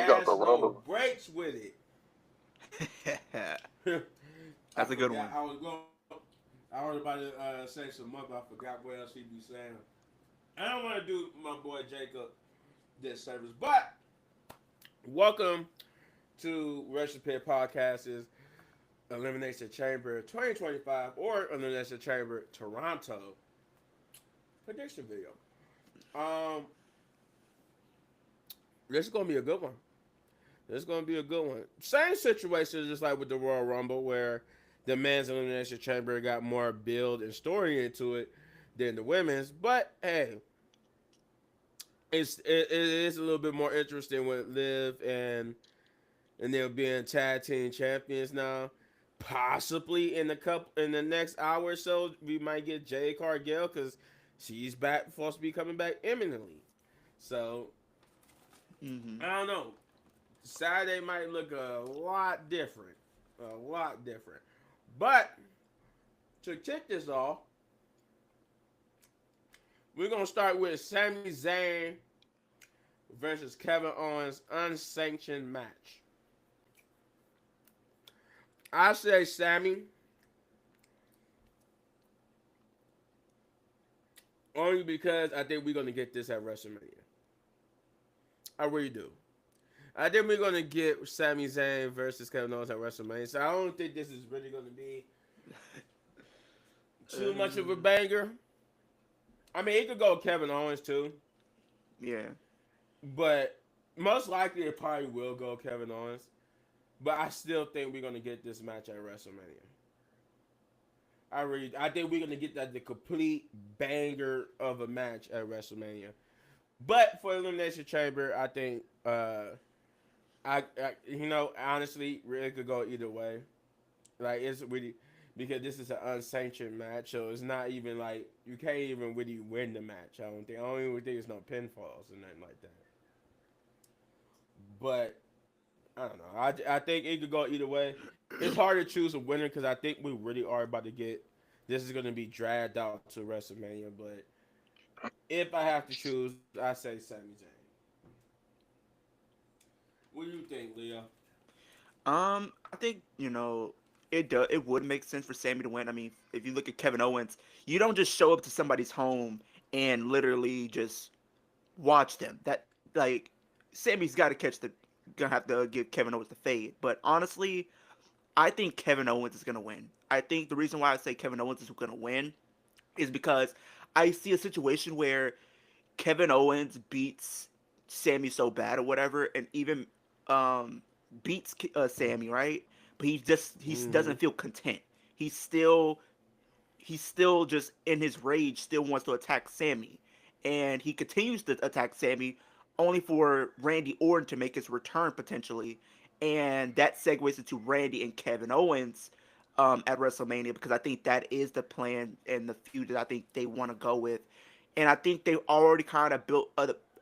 You got the has no Rumble. breaks with it. I That's a good forgot. one. I was about to say some more, but I forgot what else he be saying. I don't want to do my boy Jacob this service, but welcome to Recipe Podcast's Elimination Chamber 2025 or Elimination Chamber Toronto prediction video. Um, this is gonna be a good one. This is gonna be a good one. Same situation just like with the Royal Rumble, where the men's elimination chamber got more build and story into it than the women's. But hey, it is a little bit more interesting with Liv and them being tag team champions now. Possibly in the next hour or so, we might get Jade Cargill because she's back, supposed to be coming back imminently. So Hmm. I don't know. Saturday might look a lot different. A lot different. But to kick this off, we're going to start with Sami Zayn versus Kevin Owens unsanctioned match. I say Sami only because I think we're going to get this at WrestleMania. I really do. I think we're going to get Sami Zayn versus Kevin Owens at WrestleMania. So I don't think this is really going to be too much of a Uh, banger. I mean, it could go Kevin Owens too, yeah. but most likely it probably will go Kevin Owens. But I still think we're gonna get this match at WrestleMania. I think we're gonna get that the complete banger of a match at WrestleMania. But for Elimination Chamber, I think honestly, it could go either way. Like it's really because this is an unsanctioned match, so it's not even like you can't even really win the match. I don't think. I don't even think there's no pinfalls or nothing like that. But I don't know. I think it could go either way. It's hard to choose a winner because I think we really are about to get. This is going to be dragged out to WrestleMania, but if I have to choose, I say Sami Zayn. What do you think, Leo? I think it would make sense for Sammy to win. I mean, if you look at Kevin Owens, you don't just show up to somebody's home and literally just watch them. That like Sammy's got to catch the gonna have to give Kevin Owens the fade. But honestly, I think Kevin Owens is gonna win. I think the reason why I say Kevin Owens is gonna win is because I see a situation where Kevin Owens beats Sammy so bad or whatever, and even um, beats Sammy, right? But he Mm-hmm. doesn't feel content. He's still he's still just in his rage, still wants to attack Sammy, and he continues to attack Sammy, only for Randy Orton to make his return potentially, and that segues into Randy and Kevin Owens at WrestleMania because I think that is the plan and the feud that I think they want to go with, and I think they already kind of built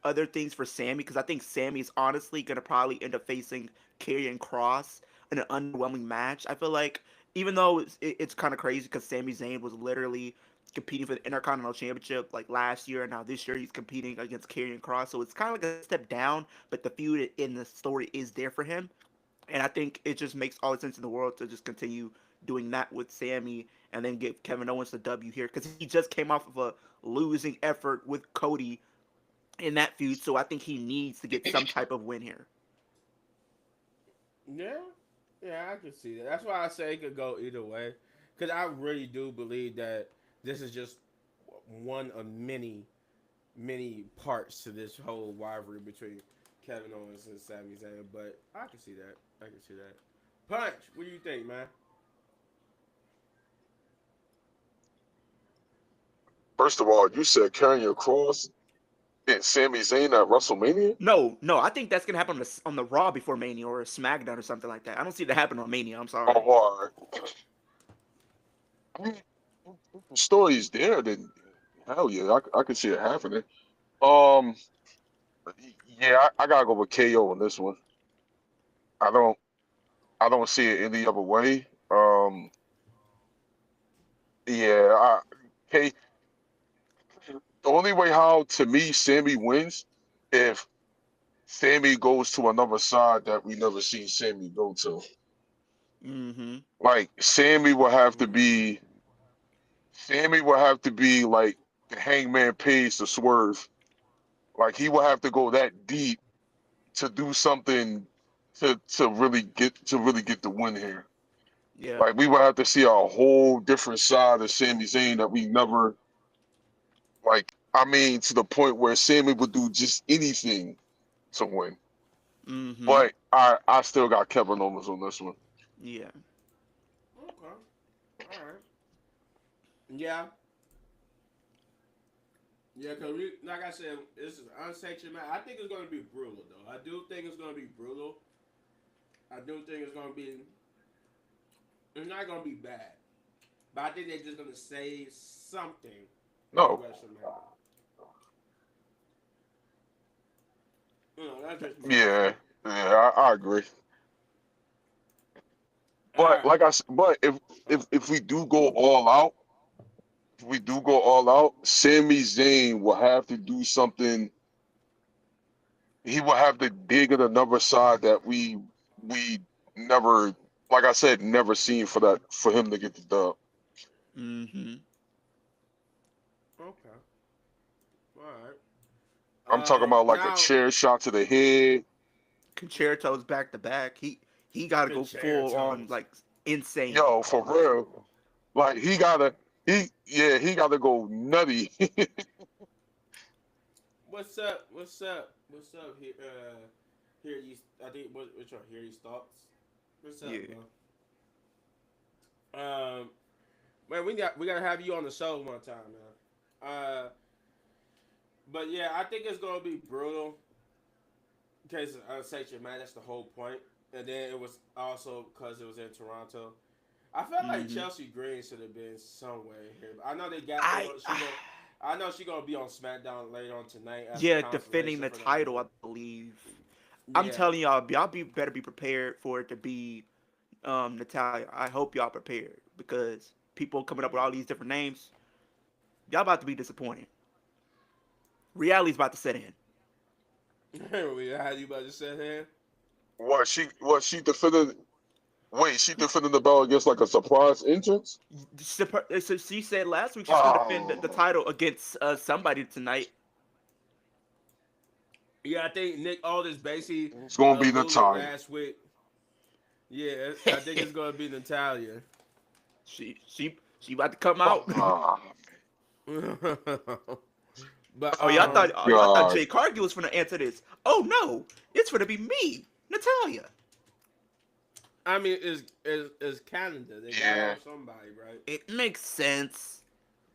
other things for Sammy because I think Sammy's honestly gonna probably end up facing Karrion Cross in an underwhelming match. I feel like even though it's kind of crazy because Sami Zayn was literally competing for the Intercontinental Championship like last year, and now this year he's competing against Karrion Cross, so it's kind of like a step down. But the feud in the story is there for him, and I think it just makes all the sense in the world to just continue doing that with Sammy and then give Kevin Owens the W here because he just came off of a losing effort with Cody in that feud, so I think he needs to get some type of win here. Yeah, yeah, I can see that. That's why I say it could go either way, because I really do believe that this is just one of many parts to this whole rivalry between Kevin Owens and Sami Zayn. But I can see that. I can see that. Punch. What do you think, man? First of all, you said carrying your cross and Sami Zayn at WrestleMania. No, no, I think that's gonna happen on the Raw before Mania or SmackDown or something like that. I don't see that happen on Mania. I'm Oh, sorry. all right. I mean, if the story's there, then hell yeah, I could see it happening. Um, yeah, I gotta go with KO on this one. I don't, I don't see it any other way. Yeah, K. The only way how to me Sammy wins if Sammy goes to another side that we never seen Sammy go to. Mm-hmm. Like Sammy will have to be like the Hangman Page to Swerve. Like he will have to go that deep to do something to really get the win here. Yeah. Like we will have to see a whole different side of Sami Zayn that we never like. I mean, to the point where Sammy would do just anything to win. Mm-hmm. But I still got Kevin Owens on this one. Yeah. Okay. All right. Yeah. Yeah, because we, like I said, this is unsanctioned match. I think it's going to be brutal, though. I do think it's going to be brutal. I do think it's going to be. It's not going to be bad. But I think they're just going to say something at No, WrestleMania. You know, that's just me. yeah, yeah, I agree. All But right. like I said, but if we do go all out, if we do go all out, Sami Zayn will have to do something. He will have to dig at another side that we never, like I said, never seen for him to get the dub. Mm-hmm. Okay. All right. I'm talking about like a Now, chair shot to the head. Concertos back to back. He got to go full on Concertos. like insane. Yo, for real. Like he gotta go nutty. What's up? What's up? What's up? Here, here you. I think which one? Here these thoughts. What's up, Yeah. bro? Man, we gotta have you on the show one time, man. But yeah, I think it's gonna be brutal. Because unsanctioned, man, that's the whole point. And then it was also because it was in Toronto. I felt like Mm-hmm. Chelsea Green should have been somewhere here. I know they got they I go, she go. I know she gonna be on SmackDown later on tonight as a yeah, defending consolation the for that title, win. I believe. I'm Yeah, telling y'all be better be prepared for it to be Natalia. I hope y'all prepared because people coming up with all these different names, y'all about to be disappointed. Reality's about to set in. we had you about to say here. What she defended? Wait, she defended the belt against like a surprise entrance? So she said last week she's going to defend the Oh, title against somebody tonight. Yeah, I think Nick Aldis basically it's gonna be alluded Natalia. last week. Yeah, I think it's gonna be Natalia. she about to come out. Oh But Oh, y'all thought God. Jay Cargill was going to answer this. Oh no, it's going to be me, Natalia. I mean, it's Canada. They gotta Yeah. have somebody, right? It makes sense.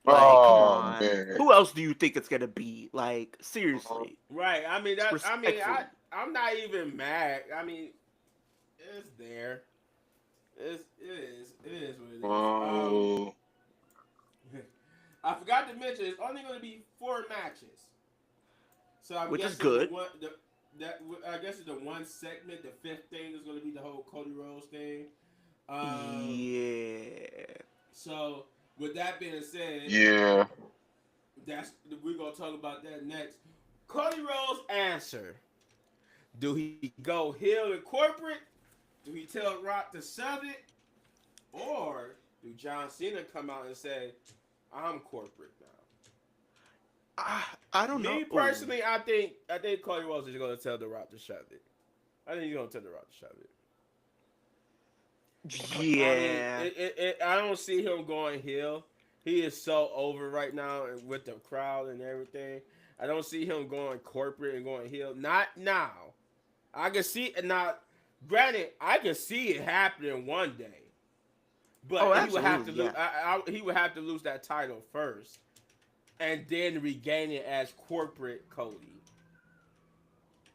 Like, come Oh on. man. Who else do you think it's gonna be? Like, seriously, Right. I mean that. I mean respectfully. I'm not even mad. I mean it's there. It is what it is. Oh, I forgot to mention it's only going to be 4 matches. So I'm Which is guessing the good. one that I guess the one segment, the fifth thing is going to be the whole Cody Rhodes thing. Um, Yeah. so with that being said, yeah. that's we're gonna talk about that next. Cody Rhodes' answer: do he go heel in corporate? Do he tell Rock to shove it? Or do John Cena come out and say, "I'm corporate now"? I don't know. Me Oh, personally, I think Cody Rhodes is gonna tell The Rock to shove it. I think he's gonna tell The Rock to shove it. I mean, yeah. I don't see him going heel. He is so over right now with the crowd and everything. I don't see him going corporate and going heel. Not now. I can see it now. Granted, I can see it happening one day, Oh, but he would have to absolutely. lose. Yeah. He would have to lose that title first, and then regain it as corporate Cody.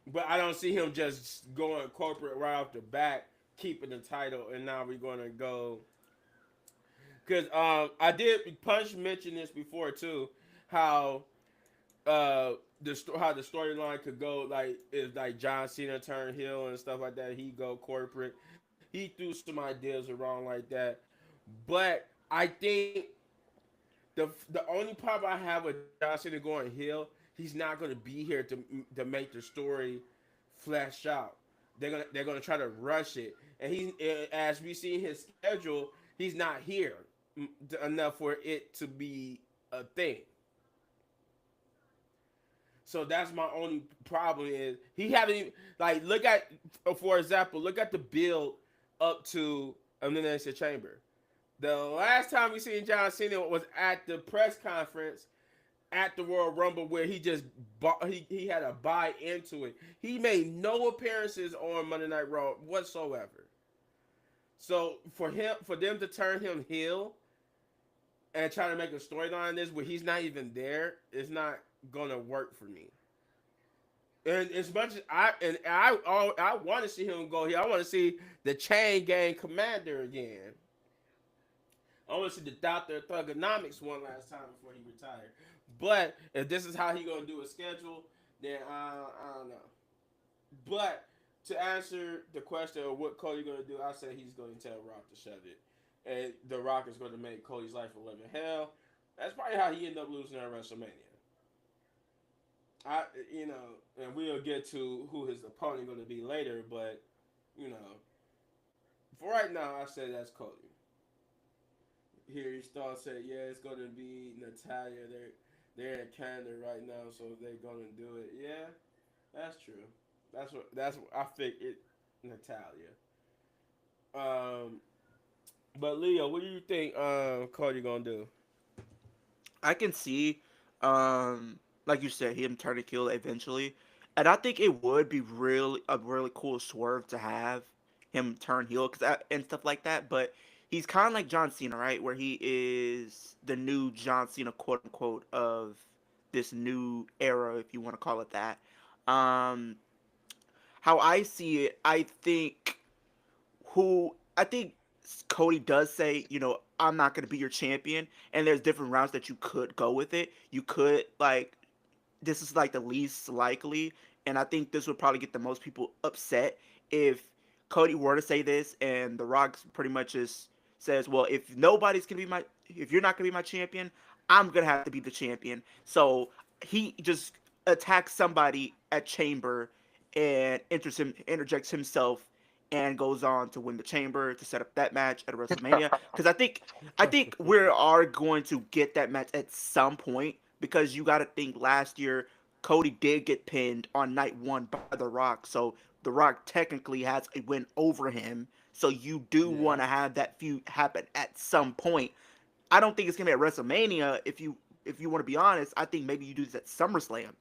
But I don't see him just going corporate right off the bat, keeping the title, and now we're gonna go. Because I did Punch mention this before too, how how the storyline could go like if like John Cena turned heel and stuff like that, he go corporate. He threw some ideas around like that, but I think the only problem I have with John Cena going heel, he's not going to be here to make the story flesh out. They're gonna try to rush it, and as we see his schedule, he's not here enough for it to be a thing. So that's my only problem is he haven't even like look at for example look at the build up to Elimination Chamber. The last time we seen John Cena was at the press conference at the Royal Rumble where he just he had to buy into it. He made no appearances on Monday Night Raw whatsoever. So for them to turn him heel and try to make a storyline in this where he's not even there, it's not gonna work for me. And as much as I want to see him go here, I want to see the Chain Gang Commander again. I want to see the Doctor of Thugonomics one last time before he retired. But if this is how he gonna do his schedule, then I don't know. But to answer the question of what Cody gonna do, I say he's gonna tell Rock to shut it, and the Rock is gonna make Cody's life a living hell. That's probably how he ended up losing at WrestleMania. And we'll get to who his opponent gonna be later, but you know, for right now, I say that's Cody. Here he starts saying, yeah, it's gonna be Natalia. They're in Canada right now, so they're gonna do it. Yeah, that's true. That's what I figured. Natalia. Um, but Leo, what do you think Cody gonna do? I can see, like you said, him turning heel eventually, and I think it would be really cool swerve to have him turn heel and stuff like that. But he's kind of like John Cena, right? Where he is the new John Cena, quote unquote, of this new era, if you want to call it that. Um, how I see it, I think Cody does say, I'm not going to be your champion, and there's different routes that you could go with it. You could this is like the least likely, and I think this would probably get the most people upset if Cody were to say this, and The Rock pretty much just says, "Well, if you're not gonna be my champion, I'm gonna have to be the champion." So he just attacks somebody at Chamber and interjects himself and goes on to win the Chamber to set up that match at WrestleMania. Because I think we are going to get that match at some point, because you got to think last year Cody did get pinned on night one by The Rock, so The Rock technically has a win over him. So you do Yeah. want to have that feud happen at some point. I don't think it's gonna be at WrestleMania. If you want to be honest, I think maybe you do this at SummerSlam.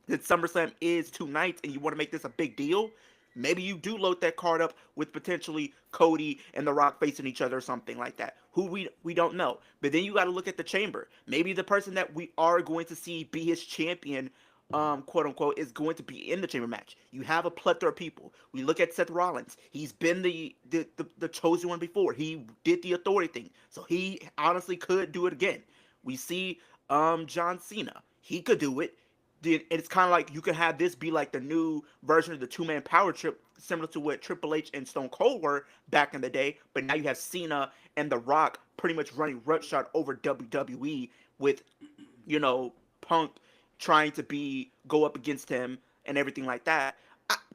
That SummerSlam is 2 nights and you want to make this a big deal, maybe you do load that card up with potentially Cody and The Rock facing each other or something like that. Who we don't know. But then you got to look at the Chamber. Maybe the person that we are going to see be his champion, quote unquote, is going to be in the Chamber match. You have a plethora of people. We look at Seth Rollins. He's been the chosen one before. He did the authority thing, so he honestly could do it again. We see John Cena. He could do it. It's kind of like you could have this be like the new version of the two-man power trip, similar to what Triple H and Stone Cold were back in the day. But now you have Cena and The Rock pretty much running roughshod over WWE with, Punk trying to go up against him and everything like that.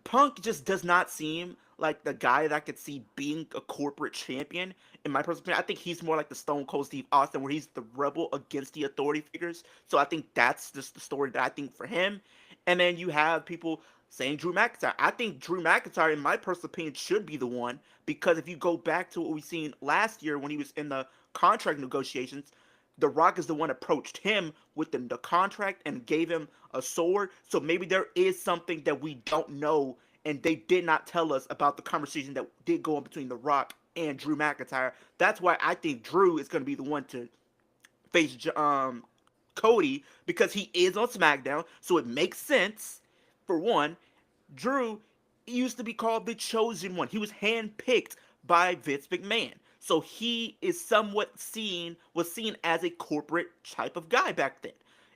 Punk just does not seem like the guy that I could see being a corporate champion. In my personal opinion, I think he's more like the Stone Cold Steve Austin, where he's the rebel against the authority figures. So I think that's just the story that I think for him. And then you have people saying Drew McIntyre. I think Drew McIntyre, in my personal opinion, should be the one, because if you go back to what we seen last year when he was in the contract negotiations, The Rock is the one approached him with the contract and gave him a sword. So maybe there is something that we don't know, and they did not tell us about the conversation that did go on between The Rock and Drew McIntyre. That's why I think Drew is going to be the one to face Cody, because he is on SmackDown. So it makes sense. For one, Drew used to be called the Chosen One. He was handpicked by Vince McMahon. So he is was seen as a corporate type of guy back then.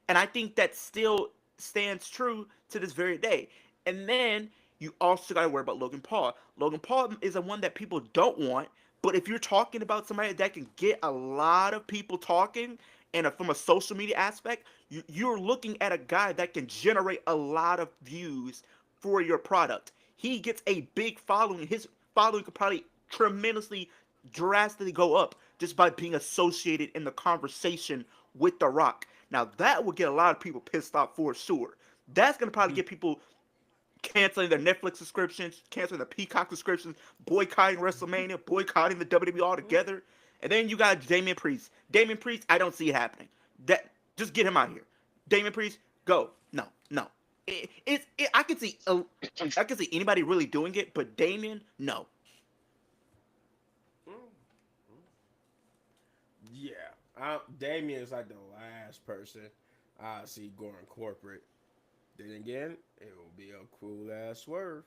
And I think that still stands true to this very day. And then you also got to worry about Logan Paul. Logan Paul is the one that people don't want, but if you're talking about somebody that can get a lot of people talking, and from a social media aspect, you're looking at a guy that can generate a lot of views for your product. He gets a big following. His following could probably tremendously, drastically go up just by being associated in the conversation with The Rock. Now that would get a lot of people pissed off for sure. That's gonna probably get people canceling their Netflix subscriptions, canceling the Peacock subscriptions, boycotting WrestleMania, boycotting the WWE altogether. And then you got Damian Priest. Damian Priest, I don't see it happening. That just get him out of here. Damian Priest, go. No, no. I can see I can see anybody really doing it, but Damian, no. Yeah, Damien is like the last person I see going corporate. Then again, it will be a cool ass swerve.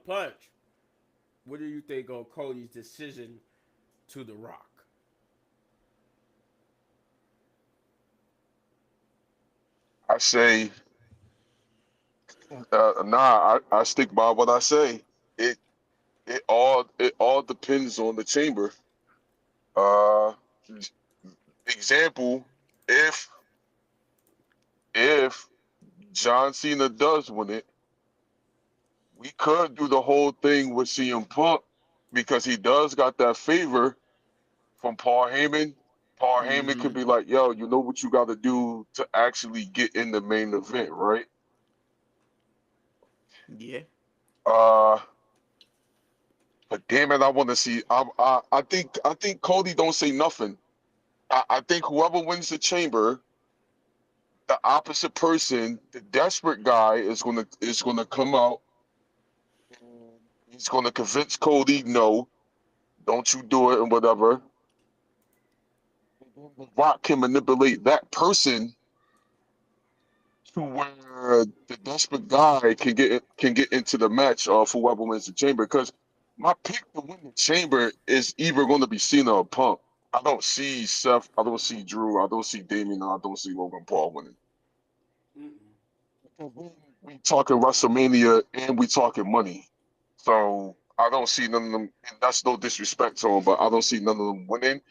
Punch. What do you think on Cody's decision to The Rock? I say, nah. I stick by what I say. It it all depends on the chamber. Uh, example, if if John Cena does win it, we could do the whole thing with CM Punk because he does got that favor from Paul Heyman. Paul Heyman Mm-hmm. could be like, "Yo, you know what you got to do to actually get in the main event, right?" Yeah. Uh, but damn it, I want to see. I think Cody don't say nothing. I think whoever wins the chamber, the opposite person, the desperate guy, is gonna come out. And he's gonna convince Cody, no, don't you do it and whatever. The Rock can manipulate that person to where the desperate guy can get into the match of whoever wins the chamber. Because my pick to win the chamber is either going to be Cena or Punk. I don't see Seth. I don't see Drew. I don't see Damien. I don't see Logan Paul winning. Mm-mm. We talking WrestleMania and we talking money. So I don't see none of them. And that's no disrespect to them, but I don't see none of them winning.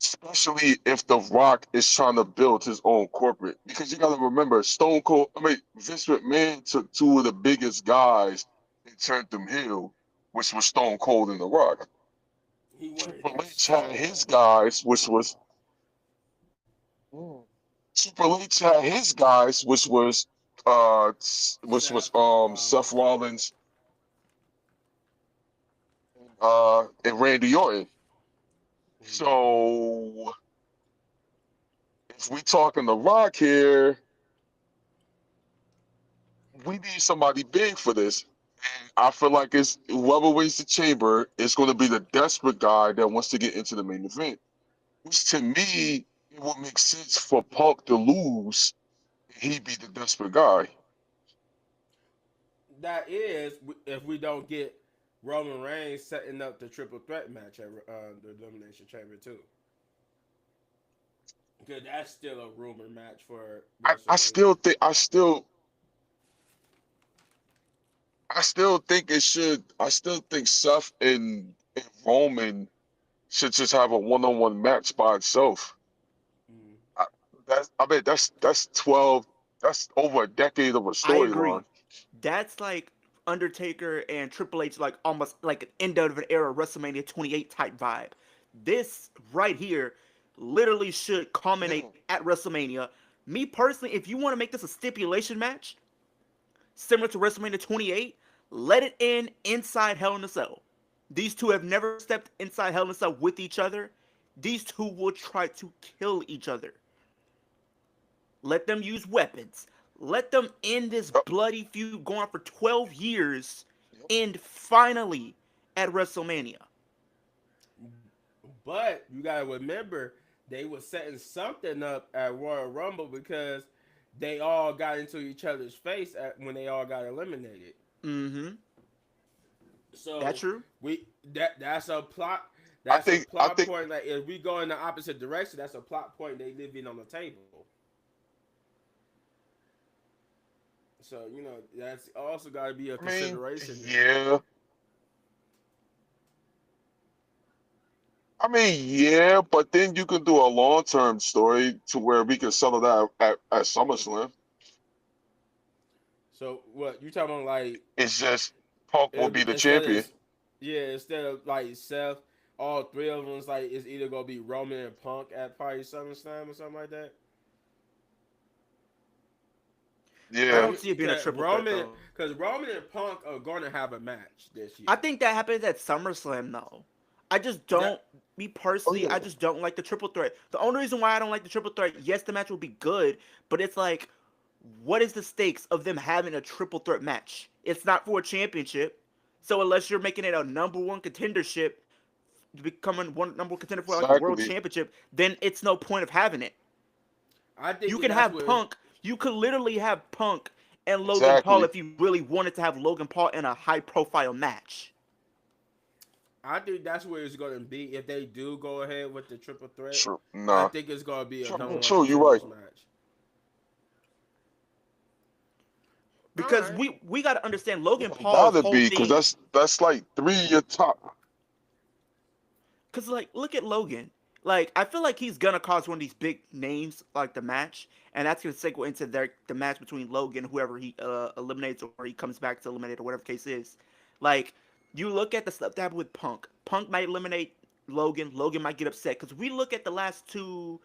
Especially if The Rock is trying to build his own corporate. Because you got to remember, Stone Cold, I mean, Vince McMahon took two of the biggest guys and turned them heel, which was Stone Cold and The Rock. He wanted Triple his H had soul. his guys, Triple H had his guys, Seth Seth Rollins. Rollins and Randy Orton. Mm-hmm. So if we talking The Rock here, we need somebody big for this. And I feel like it's whoever wins the chamber is going to be the desperate guy that wants to get into the main event. Which to me, it would make sense for Punk to lose. And he be the desperate guy. That is, if we don't get Roman Reigns setting up the triple threat match at the Elimination Chamber too, because that's still a rumor match for I WrestleMania. still think it should. I still think Seth and Roman should just have a one-on-one match by itself. Mm. I, that's 12. That's over a decade of a I agree. storyline. That's like Undertaker and Triple H, like almost like an end of an era WrestleMania 28 type vibe. This right here literally should culminate Yeah. at WrestleMania. Me personally, if you want to make this a stipulation match, similar to WrestleMania 28, let it end inside Hell in a Cell. These two have never stepped inside Hell in a Cell with each other. These two will try to kill each other. Let them use weapons. Let them end this Yep, bloody feud going on for 12 years. yep. End finally at WrestleMania. But you gotta remember they were setting something up at Royal Rumble because they all got into each other's face when they all got eliminated. Mm-hmm. That's So true. we that's a plot. I That's a think I plot think point. Like if we go in the opposite direction, that's a plot point they leave in on the table. So that's also got to be a I mean, consideration there. yeah. I mean, yeah, but then you can do a long-term story to where we can settle that at SummerSlam. So what you talking about? Like It's just Punk will it'll be be the champion. instead of like Seth, all three of them is like it's either gonna be Roman and Punk at probably SummerSlam or something like that. I Yeah, don't see it being a Cause triple threat Roman, though. because Roman and Punk are going to have a match this I year. think that happens at SummerSlam though. I just That don't. Me oh personally, yeah, I just don't like the triple threat. The only reason why I don't like the triple threat, yes, the match will be good, but it's like, what is the stakes of them having a triple threat match? It's not for a championship, so unless you're making it a number one contendership, becoming one number one contender for like a world exactly, championship, then it's no point of having it. I You think can that's have where Punk. You could literally have Punk and Logan Paul exactly. if you really wanted to have Logan Paul in a high profile match. it's going to be if they do go ahead with the triple threat. True. I Nah, think it's going to be a number true, one true. You're right. contenders match. All Because right. we got to understand It Logan Paul's gotta whole be because thing. that's like three of your top. Because like look at Logan. Like I feel like he's gonna cause one of these big names like the match, and that's gonna segue into the match between Logan, whoever he eliminates or he comes back to eliminate or whatever the case is. Like you look at the stuff that happened with Punk. Punk might eliminate Logan. Logan might get upset because we look at the last 2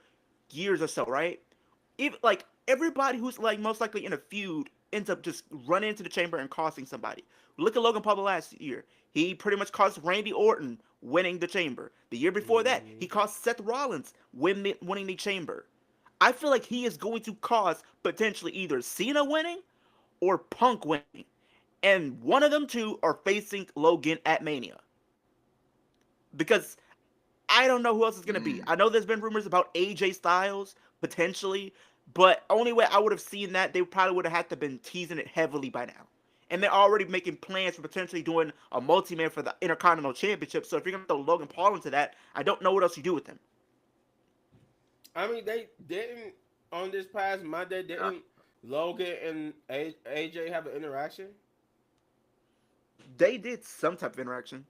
years or so, right? Even like everybody who's like most likely in a feud ends up just running into the chamber and costing somebody. Look at Logan Paul last year. He pretty much cost Randy Orton winning the chamber. The year before that, Mm-hmm. he cost Seth Rollins winning the chamber. I feel like he is going to cause potentially either Cena winning or Punk winning. And one of them two are facing Logan at Mania. Because I don't know who else is going to be. Mm, I know there's been rumors about AJ Styles potentially, but only way I would have seen that, they probably would have had to been teasing it heavily by now. And they're already making plans for potentially doing a multi-man for the Intercontinental Championship. So if you're going to throw Logan Paul into that, I don't know what else you do with him. I mean, they didn't on this past Monday. yeah, Didn't Logan and AJ have an interaction? They did some type of interaction.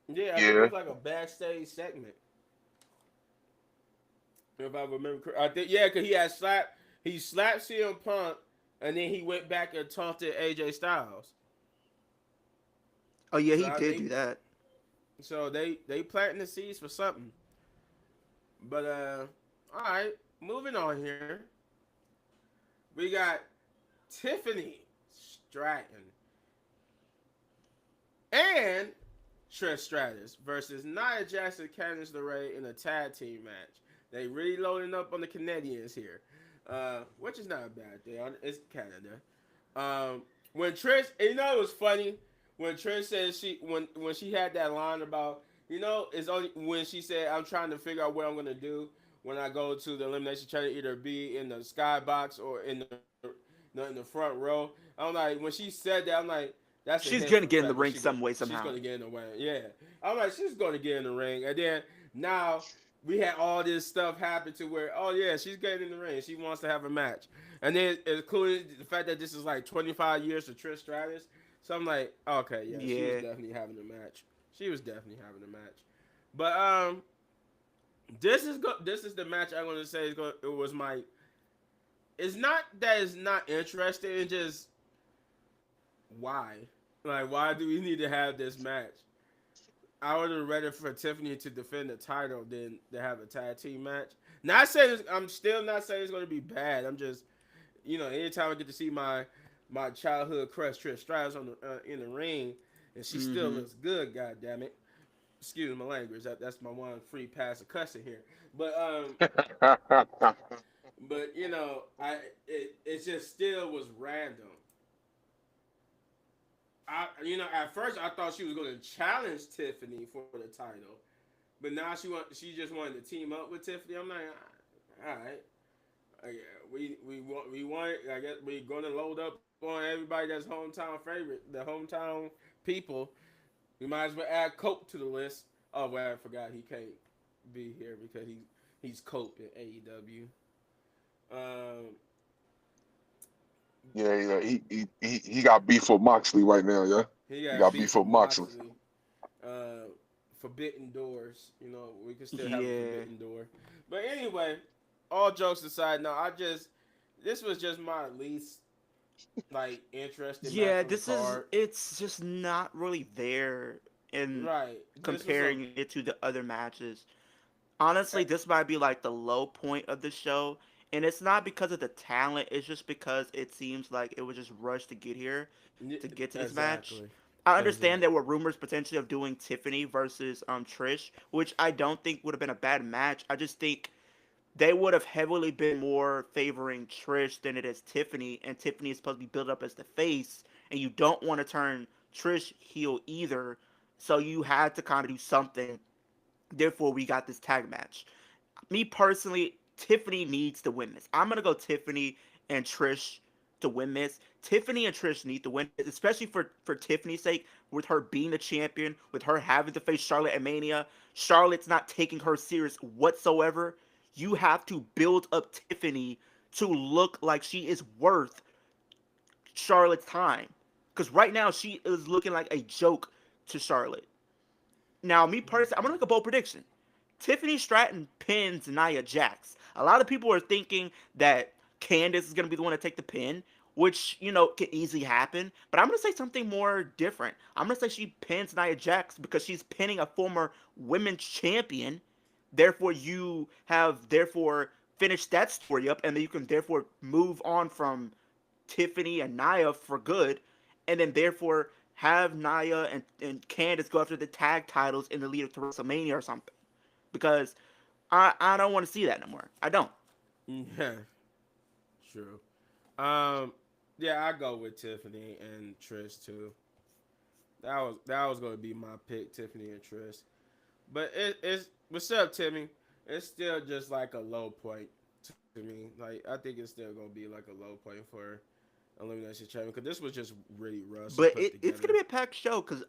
Yeah, I think it yeah. was like a backstage segment. If I remember correctly. I think yeah, cause he slapped CM Punk, and then he went back and taunted AJ Styles. Oh yeah, So he I did think do that. they planting the seeds for something. But all right, moving on here. We got Tiffany Stratton and Trish Stratus versus Nia Jackson, Candice LeRae in a tag team match. They really loading up on the Canadians here, which is not a bad thing. It's Canada. When Trish, you know, it was funny when Trish said when she had that line about it's only when she said I'm trying to figure out what I'm gonna do when I go to the elimination chamber, either be in the skybox or in the front row. I'm like when she said that, I'm like that's a She's hint gonna for the get in the fact that ring some way she's somehow. gonna get in the ring. Yeah, I'm like she's gonna get in the ring, and then now we had all this stuff happen to where oh yeah she's getting in the ring. She wants to have a match, and then including the fact that this is like 25 years for Trish Stratus. So I'm like okay yeah she was Yeah. definitely having a match. She was definitely having a match, but this is the match I'm gonna say it was my. It's not that it's not interesting. It's just why? Like, why do we need to have this match? I would have rather for Tiffany to defend the title than to have a tag team match. Not saying I'm still not saying it's going to be bad. I'm just, anytime I get to see my childhood crush Trish Stratus on in the ring, and she still Mm-hmm. looks good. God damn it! Excuse my language. That's my one free pass of cussing here. But it just still was random. At first I thought she was going to challenge Tiffany for the title, but now she just wanted to team up with Tiffany. I'm like, all right, we want. I guess we're going to load up on everybody that's hometown favorite, the hometown people. We might as well add Cope to the list. Oh, well, I forgot he can't be here because he's Cope in AEW. Um, Yeah, yeah. He got beef with Moxley right now. Yeah, he he got got beef beef with with Moxley. Moxley. Forbidden doors. We can still have a Yeah. forbidden door. But anyway, all jokes aside, no, this was just my least. like interesting match Yeah, on the card. it's just not really there in Right. This was a comparing it to the other matches. Honestly, this might be like the low point of the show, and it's not because of the talent. It's just because it seems like it was just rushed to get here, to get to this match. exactly. I understand Exactly. there were rumors potentially of doing Tiffany versus Trish, which I don't think would have been a bad match. I just think they would have heavily been more favoring Trish than it is Tiffany, and Tiffany is supposed to be built up as the face, and you don't want to turn Trish heel either. So you had to kind of do something. Therefore, we got this tag match. Me personally, Tiffany needs to win this. I'm gonna go Tiffany and Trish to win this. Tiffany and Trish need to win this, especially for Tiffany's sake, with her being the champion, with her having to face Charlotte at Mania. Charlotte's not taking her serious whatsoever. You have to build up Tiffany to look like she is worth Charlotte's time. Because right now she is looking like a joke to Charlotte. Now, me personally, I'm gonna make a bold prediction. Tiffany Stratton pins Nia Jax. A lot of people are thinking that Candice is gonna be the one to take the pin, which can easily happen. But I'm gonna say something more different. I'm gonna say she pins Nia Jax because she's pinning a former women's champion. Therefore, you have finished that story up, and then you can therefore move on from Tiffany and Nia for good, and then therefore have Nia and Candice go after the tag titles in the lead up to WrestleMania or something. Because I don't want to see that no more. I don't. Yeah. True. Um. Yeah, I go with Tiffany and Trish too. That was going to be my pick, Tiffany and Trish. But it's what's up, Timmy? It's still just like a low point to me. Like I think it's still gonna be like a low point for Elimination Chamber because this was just really rushed and But put it's together. gonna be a packed show because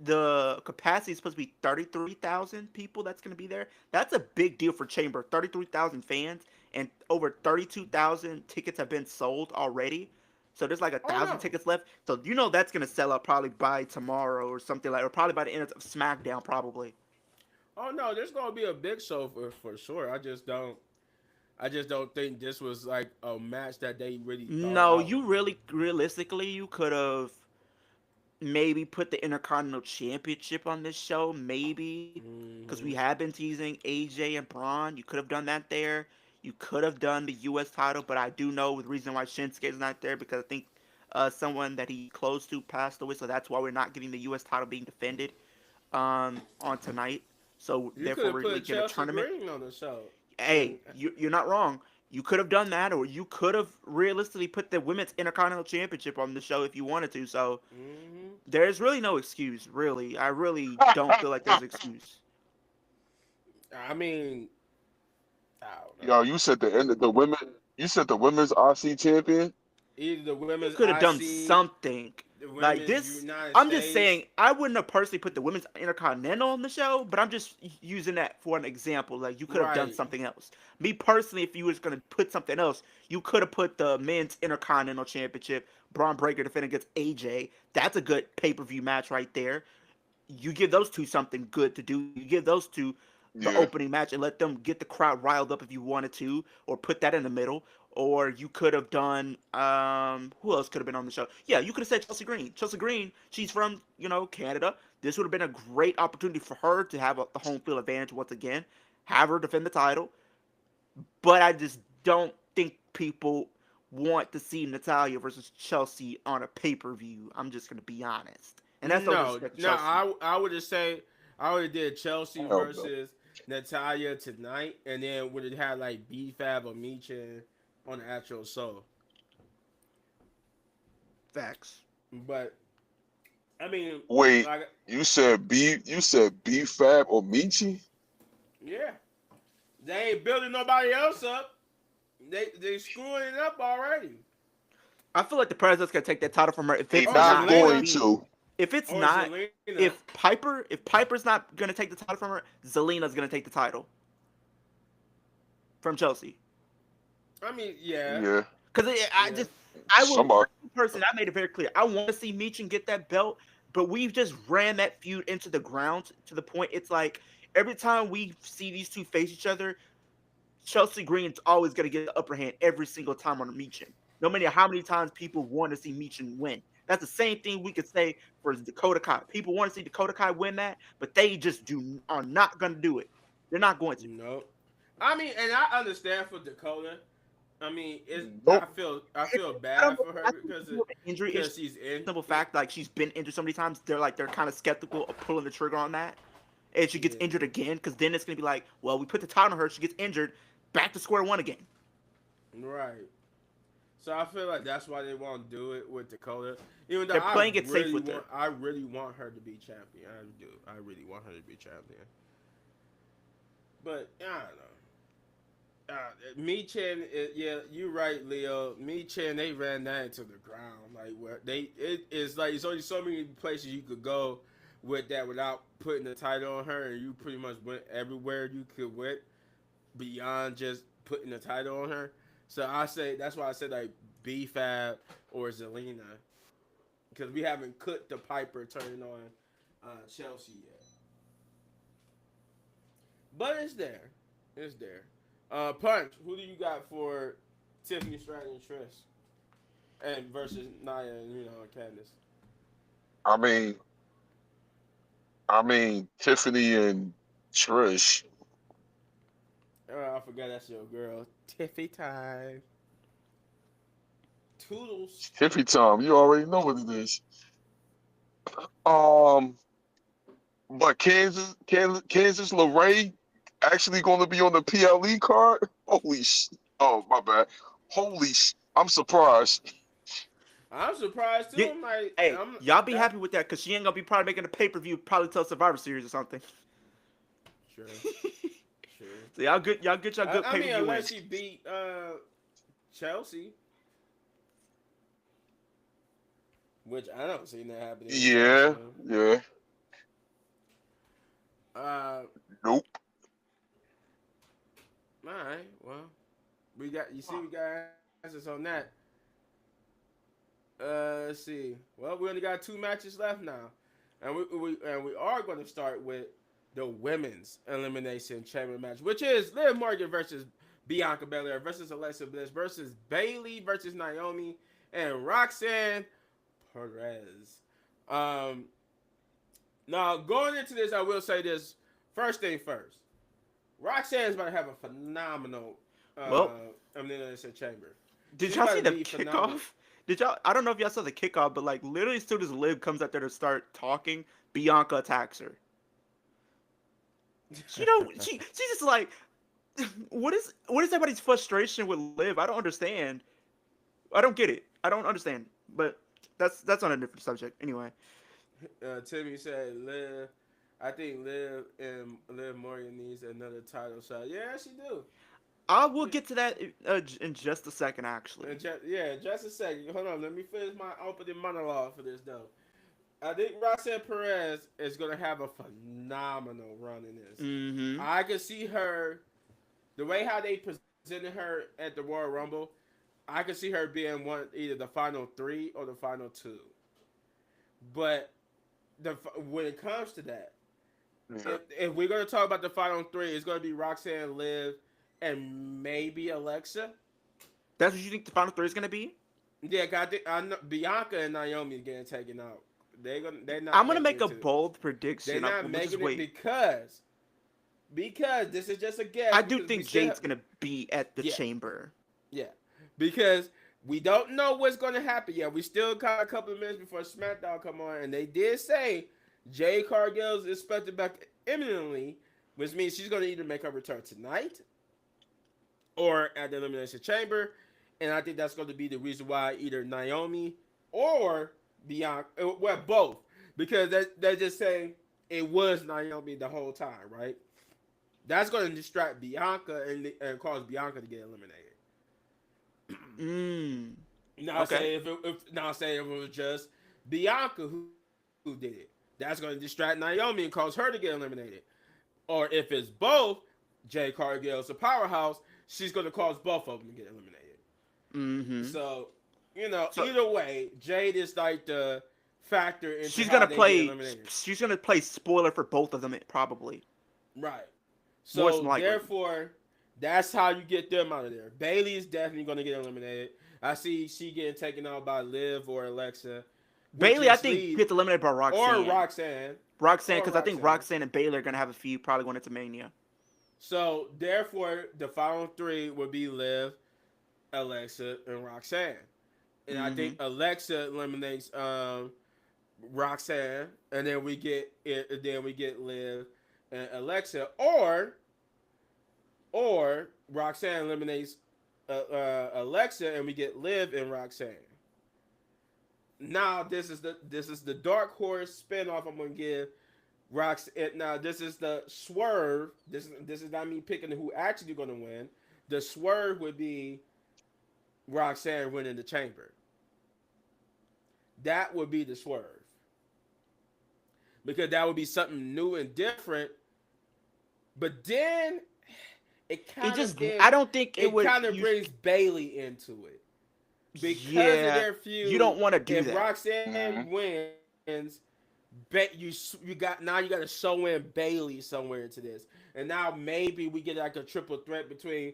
the capacity is supposed to be 33,000 people that's gonna be there. That's a big deal for Chamber. 33,000 fans and over 32,000 tickets have been sold already. So there's like a Oh thousand no! tickets left. So that's gonna sell out probably by tomorrow or something or probably by the end of SmackDown probably. Oh no! There's gonna be a big show for sure. I just don't. I just don't think this was like a match that they really thought No, out. you really realistically you could have maybe put the Intercontinental Championship on this show, maybe, because we Hmm. have been teasing AJ and Braun. You could have done that there. You could have done the U.S. title, but I do know the reason why Shinsuke is not there because I think someone that he close to passed away, so that's why we're not getting the U.S. title being defended on tonight. So You could therefore, have we're put making a Chelsea tournament. Green on the show, and Hey, you're not wrong. You could have done that, or you could have realistically put the Women's Intercontinental Championship on the show if you wanted to. So hmm there's really no excuse, really. I really don't feel like there's an excuse. I mean, I don't Yo, know. you said the end of the women. You said the women's RC champion. Either the You women's could have done IC, something the like women's this. United I'm just States. saying, I wouldn't have personally put the Women's Intercontinental on the show, but I'm just using that for an example. Like, you could have done Right. something else. Me personally, if you was going to put something else, you could have put the Men's Intercontinental Championship, Braun Breaker defending against AJ. That's a good pay per view match right there. You give those two something good to do. You give those two the Yeah, opening match and let them get the crowd riled up if you wanted to, or put that in the middle. Or you could have done who else could have been on the show? Yeah, you could have said Chelsea Green. Chelsea Green, she's from Canada. This would have been a great opportunity for her to have the home field advantage once again, have her defend the title. But I just don't think people want to see Natalia versus Chelsea on a pay per view. I'm just gonna be honest, and that's no No, disrespect to no. Chelsea. I would just say I would have did Chelsea hell no. versus Natalia tonight, and then would have had like B Fab or Michin on the actual show. Facts. But I mean, Wait, like, you said B. You said B Fab or Michi? yeah, they ain't building nobody else up. They screwing it up already. I feel like the president's gonna take that title from her if They it's Or not not gonna going Zelina. be to. if it's Or not Zelina. if Piper's not gonna take the title from her, Zelina's gonna take the title from Chelsea. I mean, yeah, Yeah, Because yeah. I will somebody. person. I made it very clear. I want to see Meechin get that belt, but we've just ran that feud into the ground to the point it's like every time we see these two face each other, Chelsea Green's always gonna get the upper hand every single time on Meechin. no matter how many times people want to see Michin win. That's the same thing we could say for Dakota Kai. People want to see Dakota Kai win that, but they just are not going to do it. They're not going to. No, I mean, and I understand for Dakota. I mean, it's Nope. I feel I don't bad know. for I her think it's more of an injury issue. because she's in. Simple fact, like she's been injured so many times, they're kind of skeptical of pulling the trigger on that. And she gets Yeah, injured again, because then it's gonna be like, well, we put the title on her, she gets injured, back to square one again. right. So I feel like that's why they won't do it with Dakota. Even though They're playing it safe with her. I really want her to be champion. I do. I really want her to be champion. But I don't know. Me Chen, yeah, you're right, Leo. Me Chen, they ran that into the ground. Like where it's like it's only so many places you could go with that without putting the title on her, and you pretty much went everywhere you could went beyond just putting the title on her. So I say that's why I said like B Fab or Zelina, because we haven't cut the Piper turning on Chelsea yet, but it's there. It's there. Punch. Who do you got for Tiffany Stratton and Trish, and versus Nia and and Candice? I mean, Tiffany and Trish. I forgot that's your girl. Tiffy time. Toodles. Tiffy time. You already know what it is. Um, but Kansas LeRae actually going to be on the PLE card. Holy sh! Oh my bad. Holy sh! I'm surprised. I'm surprised too. Yeah, I'm like, hey, y'all be happy with that, because she ain't gonna be probably making a pay-per-view, probably till Survivor Series or something. Sure. Sure. So y'all get y'all good I mean, pay-per-view unless wins. she beat Chelsea, which I don't see that happening anytime Yeah, soon. yeah. Uh, Nope. all right. Well, we got answers on that. Let's see. Well, we only got 2 matches left now, and we are going to start with the women's elimination chamber match, which is Liv Morgan versus Bianca Belair versus Alexa Bliss versus Bayley versus Naomi and Roxanne Perez. Um, Now going into this, I will say this. First thing first, Roxanne's about to have a phenomenal Well, elimination chamber. did She's y'all about see to the be phenomenal. kickoff? Did y'all? I don't know if y'all saw the kickoff, but like literally, as soon as Liv comes out there to start talking, Bianca attacks her. She don't. She's just like, what is everybody's frustration with Liv? I don't understand. I don't get it. I don't understand. But that's on a different subject. Anyway, Timmy said, "Liv, I think Liv Morgan needs another title shot." Yeah, she do. I will get to that in just a second. Actually, Just a second. Hold on. Let me finish my opening monologue for this though. I think Roxanne Perez is gonna have a phenomenal run in this. mm-hmm. I can see her, the way how they presented her at the Royal Rumble. I can see her being either the final 3 or the final 2. But when it comes to that, Yeah. if we're gonna talk about the final 3, it's gonna be Roxanne, Liv, and maybe Alexa. That's what you think the final three is gonna be? Yeah, I know Bianca and Naomi is getting taken out. They're not. I'm gonna making make it a to, bold They're prediction. not We'll just making it wait. because this is just a guess. I do Because we think still Jade's gonna be at the yeah, chamber. yeah, because we don't know what's gonna happen yet. We still got a couple of minutes before SmackDown come on, and they did say Jade Cargill is expected back imminently, which means she's gonna either make her return tonight or at the Elimination Chamber, and I think that's going to be the reason why either Naomi or Bianca, well, both, because they're just saying it was Naomi the whole time, right? That's going to distract Bianca and cause Bianca to get eliminated. Mm. Now, Okay. say if it was just Bianca who did it, that's going to distract Naomi and cause her to get eliminated. Or if it's both, Jade Cargill's a powerhouse, she's going to cause both of them to get eliminated. Mm-hmm. So, either way, Jade is like the factor into she's how gonna they play. get eliminated. She's gonna play spoiler for both of them, probably. Right. More So, than likely. therefore, that's how you get them out of there. Bayley is definitely going to get eliminated. I see she getting taken out by Liv or Alexa, which Bailey, I just think, leaves gets eliminated by or Roxanne. Roxanne Roxanne, or because I think Roxanne. Roxanne and Bailey are gonna have a feud probably going into Mania. So therefore, the following three would be Liv, Alexa, and Roxanne. And I Mm-hmm. think Alexa eliminates Roxanne, and then we get Liv and Alexa, or Roxanne eliminates Alexa, and we get Liv and Roxanne. Now this is the dark horse spinoff I'm gonna give Roxanne. Now this is the swerve. This is not me picking who actually gonna win. The swerve would be Roxanne winning the chamber. That would be the swerve because that would be something new and different. But then it It kind of just, then I don't think it it would. kind of brings Bailey into it because of Yeah, their you feud. don't want to do If that. Roxanne Mhm. wins, you got to sew in Bailey somewhere into this, and now maybe we get like a triple threat between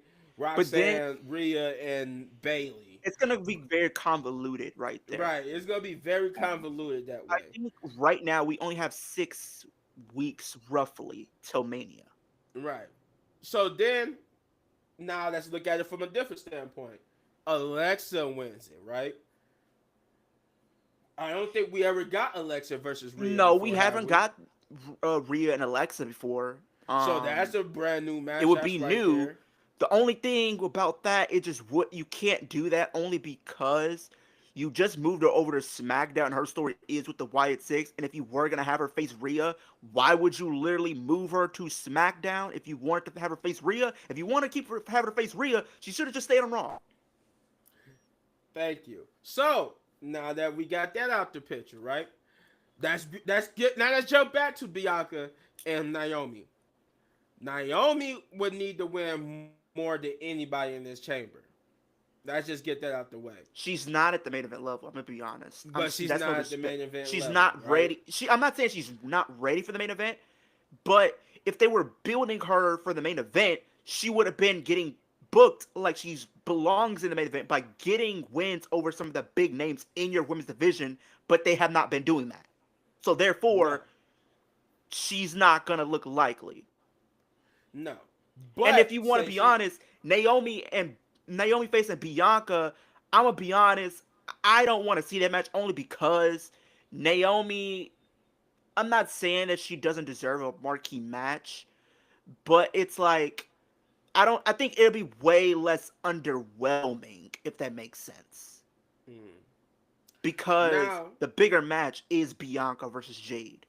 But then Roxanne, Rhea, and Bailey. it's gonna be very convoluted right there. Right, it's gonna be very convoluted that I way. think right now we only have 6 weeks roughly till Mania. Right. So then now let's look at it from a different standpoint. Alexa wins it, right? I don't think we ever got Alexa versus Rhea No, we before, have haven't we? got Rhea and Alexa before. So that's a brand new It match. would That's be right new. there. The only thing about that is just what you can't do that only because you just moved her over to SmackDown. Her story is with the Wyatt Six, and if you were gonna have her face Rhea, why would you literally move her to SmackDown if you wanted to have her face Rhea? If you want to keep her having her face Rhea, she should have just stayed on Raw. Thank you. So now that we got that out the picture, right? That's good. Now let's jump back to Bianca and Naomi. Naomi would need to win more than anybody in this chamber. Let's just get that out the way. She's not at the main event level. I'm gonna be honest. But she's That's no not at the respect. main event She's level, not right? ready. I'm not saying she's not ready for the main event, but if they were building her for the main event, she would have been getting booked like she's belongs in the main event by getting wins over some of the big names in your women's division. But they have not been doing that. So No, therefore, she's not gonna look likely. no. And if But you want to say be she, honest, Naomi facing Bianca, I'm gonna be honest. I don't want to see that match only because Naomi. I'm not saying that she doesn't deserve a marquee match, but it's like I don't. I think it'll be way less underwhelming if that makes sense hmm. because Now, the bigger match is Bianca versus Jade.